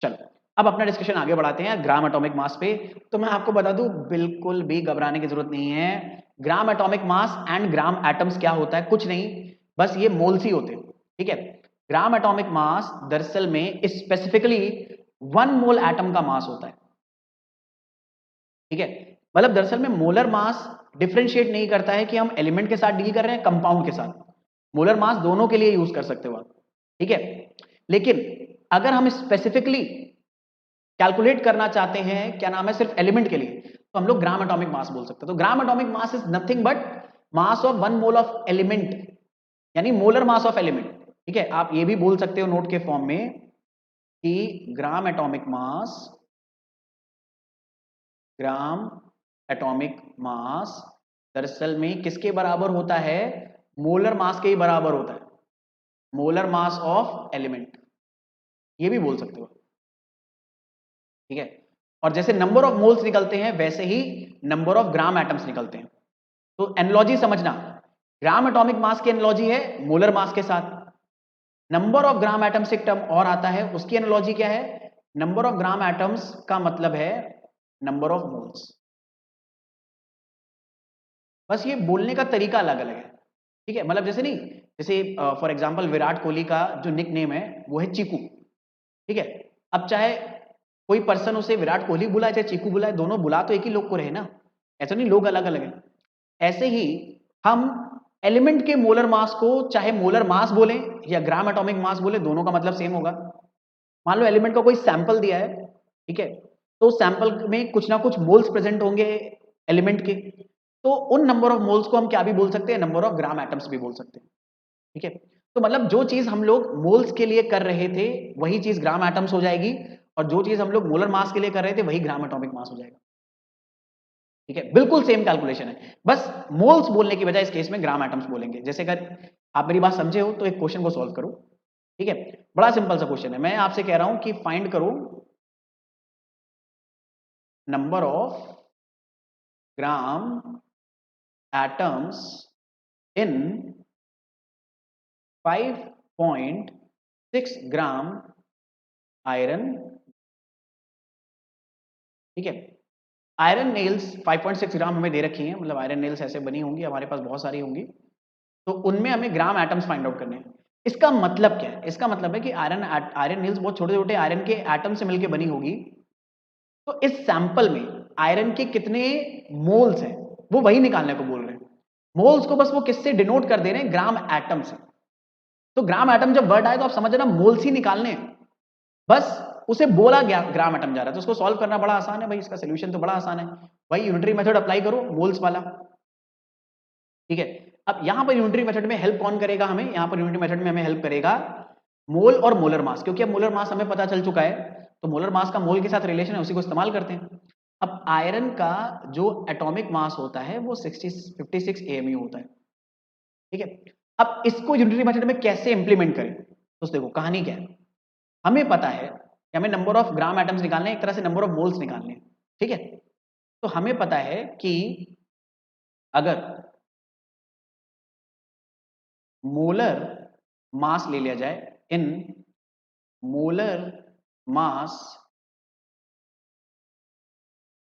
चलो अब अपना डिस्कशन आगे बढ़ाते हैं ग्राम एटॉमिक मास पे। तो मैं आपको बता दूं, बिल्कुल भी घबराने की जरूरत नहीं है, ग्राम atomic mass and gram atoms क्या होता है, कुछ नहीं, बस ये मोल्स ही होते हैं, ठीक है। ग्राम एटॉमिक मास दरअसल में स्पेसिफिकली 1 मोल एटम का मास होता है, ठीक है। मतलब दरअसल में मोलर मास डिफरेंशिएट नहीं करता है कि हम एलिमेंट के साथ डील कर रहे हैं कंपाउंड के साथ, मोलर मास दोनों के लिए यूज कर सकते हो आप, ठीक है। लेकिन अगर हम स्पेसिफिकली कैलकुलेट करना चाहते हैं क्या नाम है सिर्फ एलिमेंट के लिए, तो हम लोग ग्राम एटॉमिक मास बोल सकते हैं। तो ग्राम atomic mass is nothing but mass of 1 mole of element, यानी मोलर मास ऑफ एलिमेंट, ठीक है। आप ये भी बोल सकते हो नोट के फॉर्म में कि ग्राम एटॉमिक मास, ग्राम एटॉमिक मास दरअसल में किसके बराबर होता है, मोलर मास के ही बराबर होता है, मोलर मास ऑफ एलिमेंट, ये भी बोल सकते हो, ठीक है। और जैसे नंबर ऑफ मोल्स निकलते हैं वैसे ही नंबर ऑफ ग्राम एटम्स निकलते हैं। तो एनालॉजी समझना, ग्राम एटॉमिक मास की एनालॉजी है मोलर मास के साथ, नंबर ऑफ ग्राम एटम्स एक टर्म और आता है, उसकी एनालॉजी क्या है, नंबर ऑफ ग्राम एटम्स का मतलब है नंबर ऑफ मोल्स। बस ये बोलने का तरीका अलग अलग है, ठीक है। मतलब जैसे नहीं, जैसे फॉर एग्जांपल विराट कोहली का जो निक नेम है वो है चीकू, ठीक है। अब चाहे कोई पर्सन उसे विराट कोहली बुलाए चाहे चीकू बुलाए, दोनों बुला तो एक ही लोग को रहे ना, ऐसा नहीं लोग अलग अलग हैं। ऐसे ही हम एलिमेंट के मोलर मास को चाहे मोलर मास बोले या ग्राम एटॉमिक मास बोले, दोनों का मतलब सेम होगा। मान लो एलिमेंट का कोई सैंपल दिया है, ठीक है, तो सैंपल में कुछ ना कुछ मोल्स प्रेजेंट होंगे एलिमेंट के, तो उन नंबर ऑफ मोल्स को हम क्या भी बोल सकते हैं, नंबर ऑफ ग्राम एटम्स भी बोल सकते हैं, ठीक है। तो मतलब जो चीज हम लोग मोल्स के लिए कर रहे थे वही चीज ग्राम एटम्स हो जाएगी, और जो चीज हम लोग मोलर मास के लिए कर रहे थे वही ग्राम एटॉमिक मास हो जाएगा, ठीक है। बिल्कुल सेम कैलकुलेशन है, बस मोल्स बोलने की बजाय इस केस में ग्राम एटम्स बोलेंगे। जैसे अगर आप मेरी बात समझे हो तो एक क्वेश्चन को सॉल्व करो, ठीक है। बड़ा सिंपल सा क्वेश्चन है, मैं आपसे कह रहा हूं कि फाइंड करो number of gram atoms in 5.6 gram iron, ठीक है। आयरन नेल्स 5.6 ग्राम हमें दे रखी हैं, मतलब आयरन नेल्स ऐसे बनी होंगी, हमारे पास बहुत सारी होंगी, तो उनमें हमें ग्राम एटम्स फाइंड आउट करने हैं। इसका मतलब क्या है, इसका मतलब है कि आयरन आयरन नेल्स बहुत छोटे छोटे आयरन के एटम से मिलकर बनी होगी, तो इस सैंपल में आयरन के कितने मोल्स हैं वो वही निकालने को बोल रहे हैं। मोल्स को बस वो किससे डिनोट कर दे रहे हैं, ग्राम एटम से। तो ग्राम एटम जब वर्ड आए तो आप समझ ना मोल्स ही निकालने हैं, बस उसे बोला गया ग्राम एटम जा रहा है, तो उसको सॉल्व करना बड़ा आसान है भाई, इसका सोल्यूशन तो बड़ा आसान है, भाई यूनिटरी मेथड अप्लाई करो मोल्स वाला, ठीक है। अब यहां पर यूनिटरी मेथड में हेल्प कौन करेगा हमें, यहां पर यूनिटरी मेथड में हमें हेल्प करेगा मोल और मोलर मास, क्योंकि अब मोलर मास हमें पता चल चुका है, तो मोलर मास का मोल के साथ रिलेशन है, उसी को इस्तेमाल करते हैं। अब आयरन का जो एटॉमिक मास होता है वो 56 AMU होता है, ठीक है। अब इसको यूनिटरी मेथड में कैसे इंप्लीमेंट करें, तो देखो कहानी क्या है, हमें पता है कि हमें नंबर ऑफ ग्राम एटम्स निकालने हैं, एक तरह से नंबर ऑफ मोल्स निकालने हैं, ठीक है। तो हमें पता है कि अगर मोलर मास ले लिया जाए, in molar mass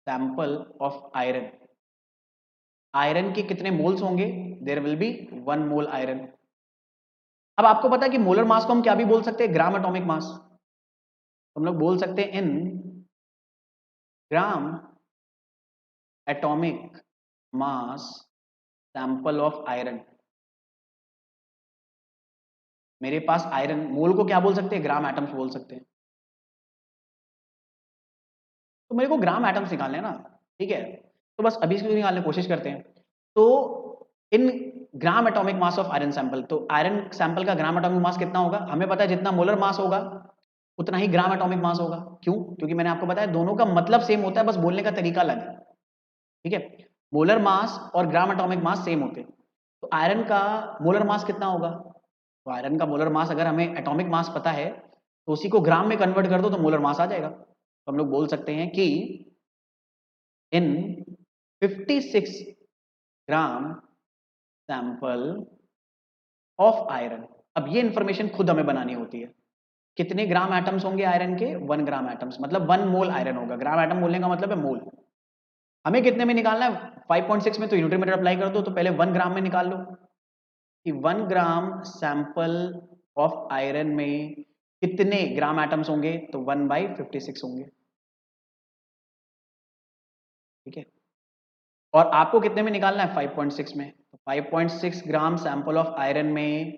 sample of iron, iron के कितने मोल्स होंगे? There will be 1 mole iron. अब आपको पता है कि मोलर मास को हम क्या भी बोल सकते हैं? Gram atomic mass. हम लोग बोल सकते हैं in gram atomic mass sample of iron. मेरे पास आयरन, मोल को क्या बोल सकते हैं? ग्राम एटम्स बोल सकते हैं। तो मेरे को ग्राम एटम्स निकालने हैं ना, ठीक है? तो बस अभी इसको निकालने की कोशिश करते हैं। तो in gram atomic mass of iron sample, तो आयरन सैंपल का ग्राम एटॉमिक मास कितना होगा? हमें पता है जितना मोलर मास होगा उतना ही ग्राम एटॉमिक मास होगा। क्यों? क्योंकि मैंने आपको बताया दोनों का मतलब सेम होता है, बस बोलने का तरीका अलग है, ठीक है? मोलर मास और ग्राम एटॉमिक मास सेम होते हैं। तो आयरन का मोलर मास कितना होगा? तो आयरन का मोलर मास अगर हमें एटॉमिक मास पता है तो उसी को ग्राम में कन्वर्ट कर दो तो मोलर मास आ जाएगा। तो हम लोग बोल सकते हैं कि इन 56 ग्राम सैंपल ऑफ आयरन। अब ये इंफॉर्मेशन खुद हमें बनानी होती है। कितने ग्राम एटम्स होंगे आयरन के? 1 ग्राम एटम्स, मतलब 1 मोल आयरन होगा। ग्राम एटम बोलने का मतलब है मोल। हमें कितने में निकालना है? 5.6 में, तो यूनिट मीटर अप्लाई कर दो, तो पहले 1 ग्राम में निकाल लो कि 1 ग्राम सैंपल ऑफ आयरन में कितने ग्राम एटम्स होंगे? तो 1/56 होंगे, ठीक है? और आपको कितने में निकालना है? 5.6 में। तो 5.6 ग्राम सैंपल ऑफ आयरन में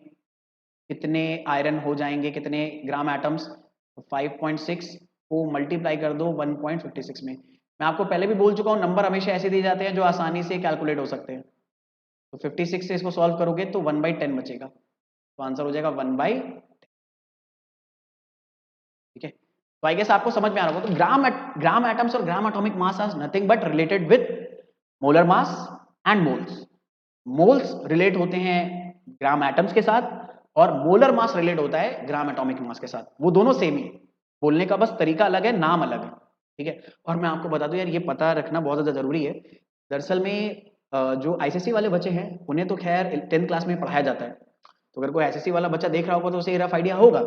कितने आयरन हो जाएंगे, कितने ग्राम एटम्स? तो 5.6 को मल्टीप्लाई कर दो 1.56 में। मैं आपको पहले भी बोल चुका हूं, नंबर हमेशा ऐसे दिए जाते हैं जो आसानी से कैलकुलेट हो सकते हैं। तो 56 से इसको सॉल्व करोगे तो 1/10 बचेगा, तो आंसर हो जाएगा 1/10, ठीक है? तो आई गेस आपको समझ में आ रहा होगा। तो ग्राम एटम्स और gram atomic mass are nothing but related with molar mass and moles. Moles relate होते हैं ग्राम एटम्स के साथ और मोलर मास रिलेट होता है ग्राम एटॉमिक मास के साथ। वो दोनों सेम ही, बोलने का बस तरीका अलग है, नाम अलग है, ठीक है? और मैं आपको बता दूं यार, ये पता रखना बहुत ज्यादा जरूरी है। दरअसल में जो आईसीएसई वाले बच्चे हैं उन्हें तो खैर 10th क्लास में पढ़ाया जाता है, तो अगर कोई आईसीएसई वाला बच्चा देख रहा होगा तो उसे रफ आइडिया होगा।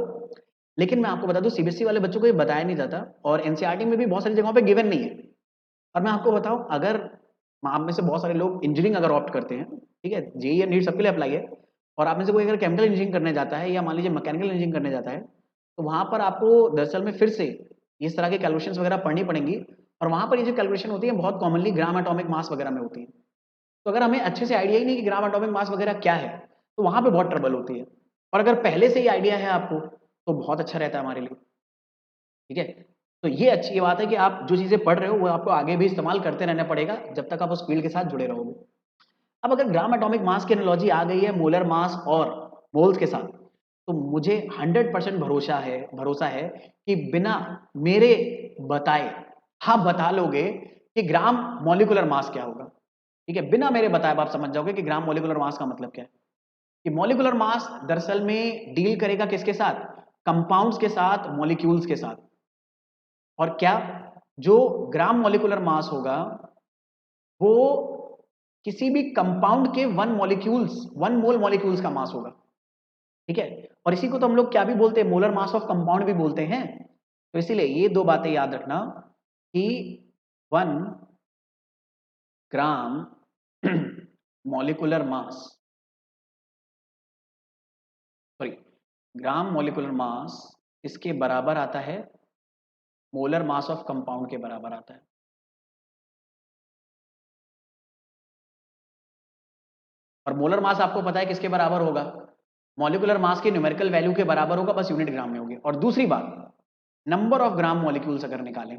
लेकिन मैं आपको बता दूं सीबीएसई वाले बच्चों को ये बताया नहीं जाता, और एनसीईआरटी में भी बहुत सारी जगहों पे गिवन नहीं है। और मैं आपको बताऊं, अगर आप में से बहुत सारे लोग इंजीनियरिंग अगर ऑप्ट करते हैं, ठीक है, जेईई या नीट सबके लिए अप्लाई है, और आप में से कोई अगर केमिकल इंजीनियरिंग करने जाता है या मान लीजिए मैकेनिकल इंजीनियरिंग करने जाता है, तो वहां पर आपको दरअसल में फिर से इस तरह के कैलकुलेशंस वगैरह पढ़नी पड़ेंगी। और वहां पर ये जो कैलकुलेशन होती है बहुत कॉमनली ग्राम एटॉमिक मास वगैरह में होती है। तो अगर हमें अच्छे से आइडिया ही नहीं कि ग्राम एटॉमिक मास वगैरह क्या है, तो वहां पे बहुत ट्रबल होती है। और अगर पहले से ही आइडिया है आपको तो बहुत अच्छा रहता है हमारे लिए, ठीक है? तो ये अच्छी बात है कि आप जो चीजें पढ़ रहे हो वो आपको आगे भी इस्तेमाल करते रहना पड़ेगा जब तक आप उस फील्ड के साथ जुड़े रहोगे। अब अगर ग्राम एटॉमिक मास की एनालॉजी आ गई है मोलर मास और मोल्स के साथ, तो मुझे 100% भरोसा है कि बिना मेरे बताए आप बता लोगे कि ग्राम मॉलिक्यूलर मास क्या होगा, ठीक है? बिना मेरे बताए आप समझ जाओगे कि ग्राम मॉलिक्यूलर मास का मतलब क्या है। कि मॉलिक्यूलर मास दरअसल में डील करेगा किसके साथ? कंपाउंड्स के साथ, मॉलिक्यूल्स के साथ। और क्या जो ग्राम मॉलिक्यूलर मास होगा वो किसी भी कंपाउंड के 1 मोल मॉलिक्यूल्स का मास होगा, ठीक है? और इसी को तो हम लोग क्या भी बोलते हैं? मोलर मास ऑफ कंपाउंड भी बोलते हैं। तो इसीलिए ये दो बातें याद रखना कि 1 ग्राम मॉलिक्यूलर मास, सॉरी, ग्राम मॉलिक्यूलर मास इसके बराबर आता है मोलर मास ऑफ कंपाउंड के बराबर आता है। और मोलर मास आपको पता है किसके बराबर होगा? मॉलिक्यूलर मास के न्यूमेरिकल वैल्यू के बराबर होगा, बस यूनिट ग्राम में होगी। और दूसरी बात, नंबर ऑफ ग्राम मॉलिक्यूल्स अगर निकालें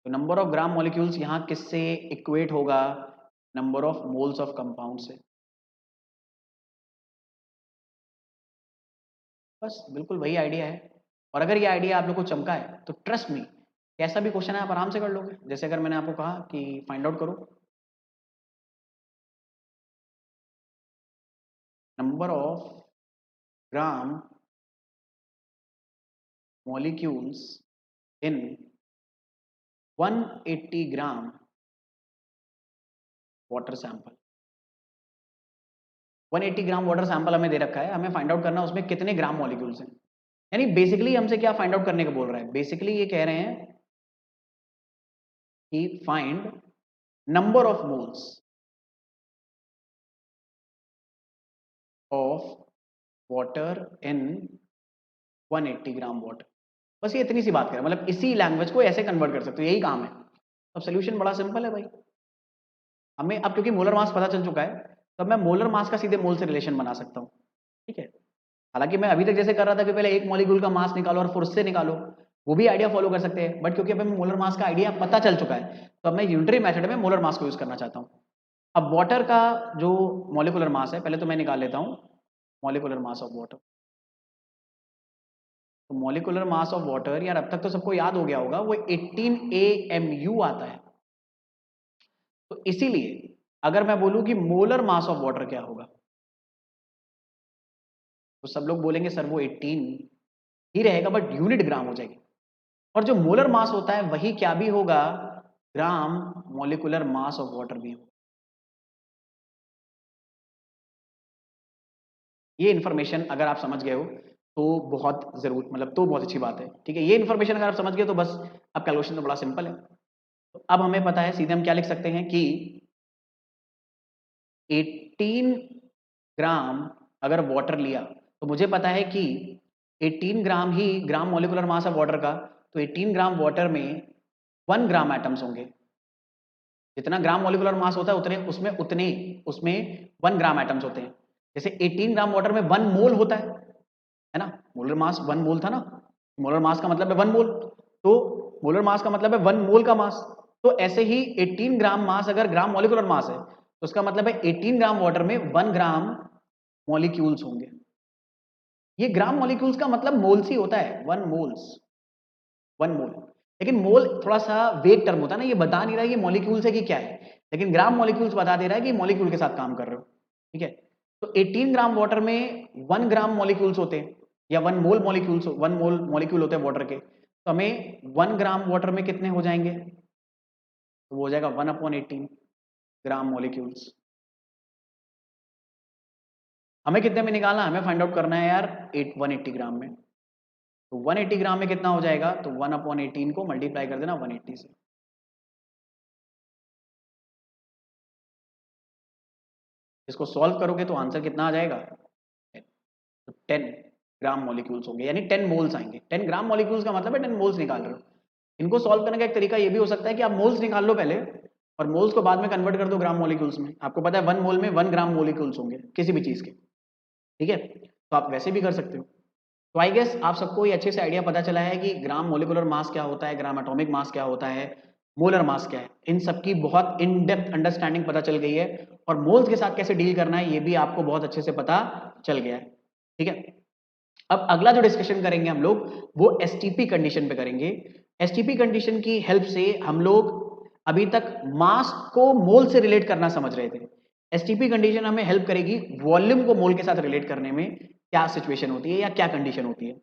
तो नंबर ऑफ ग्राम मॉलिक्यूल्स यहां किससे इक्वेट होगा? Number of moles of compound से। बस बिल्कुल वही आइडिया है। और अगर ये आइडिया आप लोग को चमका है तो ट्रस्ट मी, कैसा भी क्वेश्चन है आप आराम से कर लोगे। जैसे अगर मैंने आपको कहा कि फाइंड आउट करो number of gram molecules in 180 gram water sample. 180 gram water sample हमें दे रखा है, हमें फाइंड आउट करना है उसमें कितने ग्राम मॉलिक्यूल्स हैं। यानी बेसिकली हमसे क्या फाइंड आउट करने को बोल रहा है? बेसिकली ये कह रहे हैं कि find number of moles of water in 180 gram water. बस ये इतनी सी बात करें, मतलब इसी लैंग्वेज को ऐसे कन्वर्ट कर सकते हो, यही काम है। अब सोल्यूशन बड़ा सिंपल है भाई। हमें अब क्योंकि मोलर मास पता चल चुका है, तो अब मैं मोलर मास का सीधे मोल से रिलेशन बना सकता हूँ। ठीक है, हालांकि मैं अभी तक जैसे कर रहा था कि पहले एक मॉलिक्यूल का मास निकालो और फिर उससे निकालो, वो भी आइडिया फॉलो कर सकते हैं, बट क्योंकि अब हमें मोलर मास का आइडिया पता चल चुका है, तो अब मैं यूनिटरी मेथड में मोलर मास को यूज करना चाहता हूँ। अब वाटर का जो मॉलिक्यूलर मास है, पहले तो मैं निकाल लेता हूँ मॉलिक्यूलर मास ऑफ वाटर। तो मॉलिक्यूलर मास ऑफ वाटर, यार अब तक तो सबको याद हो गया होगा, वो 18 AMU आता है। तो इसीलिए अगर मैं बोलूं कि मोलर मास ऑफ वाटर क्या होगा, तो सब लोग बोलेंगे सर वो 18 ही रहेगा, बट यूनिट ग्राम हो जाएगी। और जो मोलर मास होता है वही क्या भी होगा, ग्राम मॉलिक्यूलर मास ऑफ वाटर भी होगा। ये इन्फॉर्मेशन अगर आप समझ गए हो तो बहुत जरूर, मतलब तो बहुत अच्छी बात है। ठीक है, ये इन्फॉर्मेशन अगर आप समझ गए तो बस अब कैलकुलेशन तो बड़ा सिंपल है। तो अब हमें पता है, सीधे हम क्या लिख सकते हैं कि 18 ग्राम अगर वाटर लिया, तो मुझे पता है कि 18 ग्राम ही gram molecular mass of water का, तो 18 ग्राम वाटर में 1 ग्राम एटम्स होंगे। जितना ग्राम मॉलिक्यूलर मास होता है उसमें 1 ग्राम एटम्स होते हैं। जैसे 18 ग्राम वाटर में 1 मोल होता है ना, मोलर मास 1 मोल था ना, मोलर मास का मतलब है 1 मोल, तो मोलर मास का मतलब है 1 मोल का मास। तो ऐसे ही 18 ग्राम मास अगर ग्राम मॉलिक्यूलर मास है, तो उसका मतलब है 18 ग्राम वाटर में 1 ग्राम मॉलिक्यूल्स होंगे। ये ग्राम मॉलिक्यूल्स का मतलब मोल्स ही होता है, 1 मोल्स, 1 मोल। लेकिन मोल थोड़ा सा वेग टर्म होता है ना, ये बता नहीं रहा है ये मॉलिक्यूल्स है कि क्या है, लेकिन ग्राम मॉलिक्यूल्स बता दे रहा है कि मॉलिक्यूल के साथ काम कर रहे हो। ठीक है, तो 18 ग्राम वाटर में 1 ग्राम मॉलिक्यूल्स होते हैं, या 1 मोल मॉलिक्यूल्स, 1 मोल मॉलिक्यूल होते हैं वाटर के। तो हमें 1 ग्राम वाटर में कितने हो जाएंगे, तो वो हो जाएगा 1/18 ग्राम मॉलिक्यूल्स। हमें कितने में निकालना है, हमें फाइंड आउट करना है यार 180 ग्राम में। तो 180 ग्राम में कितना हो जाएगा, तो 1/18 को मल्टीप्लाई कर देना 180 से। इसको सॉल्व करोगे तो आंसर कितना आ जाएगा, तो 10 ग्राम मॉलिक्यूल्स होंगे, यानी 10 मोल्स आएंगे। 10 ग्राम मॉलिक्यूल्स का मतलब है 10 मोल्स निकाल रहे हो। इनको सॉल्व करने का एक तरीका ये भी हो सकता है कि आप मोल्स निकाल लो पहले, और मोल्स को बाद में कन्वर्ट कर दो ग्राम मॉलिक्यूल्स में। आपको पता है 1 मोल में 1 ग्राम मॉलिक्यूल्स होंगे किसी भी चीज के। ठीक है, तो आप वैसे भी कर सकते हो। तो आई गेस आप सबको ये अच्छे से आइडिया पता चला है कि ग्राम मोलिकुलर मास क्या होता है, ग्राम एटॉमिक मास क्या होता है, मोलर मास क्या है। इन सबकी बहुत इन डेप्थ अंडरस्टैंडिंग पता चल गई है, और मोल्स के साथ कैसे डील करना है ये भी आपको बहुत अच्छे से पता चल गया है। ठीक है, अब अगला जो डिस्कशन करेंगे हम लोग, वो एसटीपी कंडीशन पे करेंगे। एसटीपी कंडीशन की हेल्प से हम लोग अभी तक मास को मोल से रिलेट करना समझ रहे थे। एसटीपी कंडीशन हमें हेल्प करेगी वॉल्यूम को मोल के साथ रिलेट करने में, क्या सिचुएशन होती है या क्या कंडीशन होती है।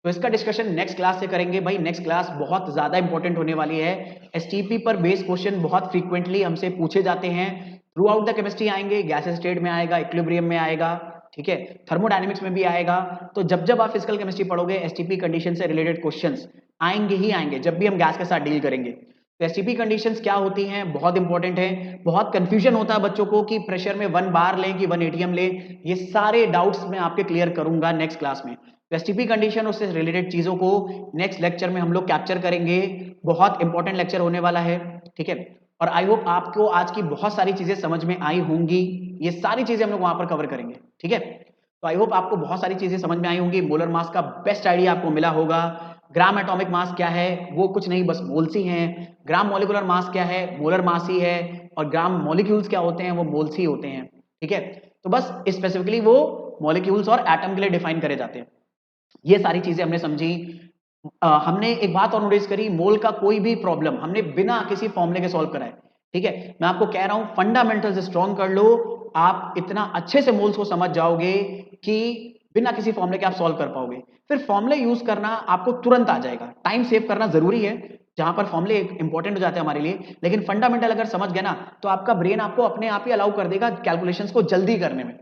तो इसका डिस्कशन नेक्स्ट क्लास से करेंगे भाई। नेक्स्ट क्लास बहुत ज्यादा इंपॉर्टेंट होने वाली है। एसटीपी पर बेस्ड क्वेश्चन बहुत फ्रीक्वेंटली हमसे पूछे जाते हैं, थ्रू आउट द केमिस्ट्री आएंगे, गैस स्टेट में आएगा, इक्विलिब्रियम में आएगा, ठीक है, थर्मोडायनेमिक्स में भी आएगा। तो जब जब आप फिजिकल केमिस्ट्री पढ़ोगे एसटीपी कंडीशन से रिलेटेड क्वेश्चंस आएंगे ही आएंगे, जब भी हम गैस के साथ डील करेंगे। तो एसटीपी कंडीशंस क्या होती हैं, बहुत इंपॉर्टेंट है। बहुत कंफ्यूजन होता है बच्चों को कि प्रेशर में 1 बार लें कि 1 एटीएम लें, ये सारे डाउट्स मैं आपके क्लियर करूंगा नेक्स्ट क्लास में। तो एसटीपी कंडीशन उससे रिलेटेड चीजों को नेक्स्ट लेक्चर में हम लोग कैप्चर करेंगे। बहुत इंपॉर्टेंट लेक्चर होने वाला है। ठीक है, और आई होप आपको आज की बहुत सारी चीजें समझ में आई होंगी। ये सारी चीजें हम लोग वहां पर कवर करेंगे। ठीक है, तो आई होप आपको बहुत सारी चीजें समझ में आई होंगी। मोलर मास का बेस्ट आइडिया आपको मिला होगा। ग्राम एटॉमिक मास क्या है, वो कुछ नहीं बस मोल्स ही हैं। ग्राम मॉलिक्यूलर मास क्या है, मोलर मास ही है। और ग्राम मॉलिक्यूल्स क्या होते हैं, वो मोल्स ही होते हैं। ठीक है, तो बस स्पेसिफिकली वो मॉलिक्यूल्स और एटम के लिए डिफाइन करे जाते हैं। ये सारी चीजें हमने समझी। हमने एक बात और नोटिस करी, मोल का कोई भी प्रॉब्लम हमने बिना किसी फॉर्मूले के सॉल्व कराए। ठीक है, मैं आपको कह रहा हूं फंडामेंटल्स स्ट्रॉन्ग कर लो, आप इतना अच्छे से मोल्स को समझ जाओगे कि बिना किसी फॉर्मूले के आप सॉल्व कर पाओगे। फिर फॉर्मूले यूज करना आपको तुरंत आ जाएगा। टाइम सेव करना जरूरी है, जहां पर फॉर्मूले इंपॉर्टेंट हो जाते हैं हमारे लिए, लेकिन फंडामेंटल अगर समझ गए ना, तो आपका ब्रेन आपको अपने आप ही अलाउ कर देगा कैलकुलेशंस को जल्दी करने में।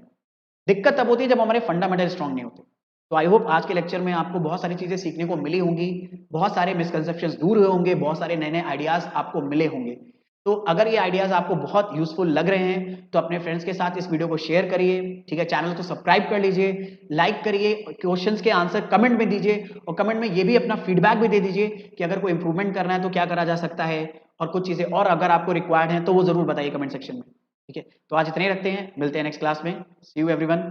दिक्कत तब होती है जब हमारे फंडामेंटल स्ट्रांग नहीं होते। तो आई होप आज के लेक्चर में आपको बहुत सारी चीजें सीखने को मिली होंगी, बहुत सारे मिसकंसेप्शंस दूर हुए होंगे, बहुत सारे नए नए आइडियाज आपको मिले होंगे। तो अगर ये आइडियाज आपको बहुत यूजफुल लग रहे हैं तो अपने फ्रेंड्स के साथ इस वीडियो को शेयर करिए, ठीक है। चैनल को सब्सक्राइब कर लीजिए, लाइक करिए, क्वेश्चंस के आंसर कमेंट में दीजिए और कमेंट में ये भी अपना फीडबैक भी दे दीजिए कि अगर कोई इंप्रूवमेंट करना है तो क्या करा जा सकता है, और कुछ चीजें और अगर आपको रिक्वायर्ड है तो वो जरूर बताइए कमेंट सेक्शन में, ठीक है। तो आज इतने ही रखते हैं, मिलते हैं नेक्स्ट क्लास में। सी यू एवरीवन।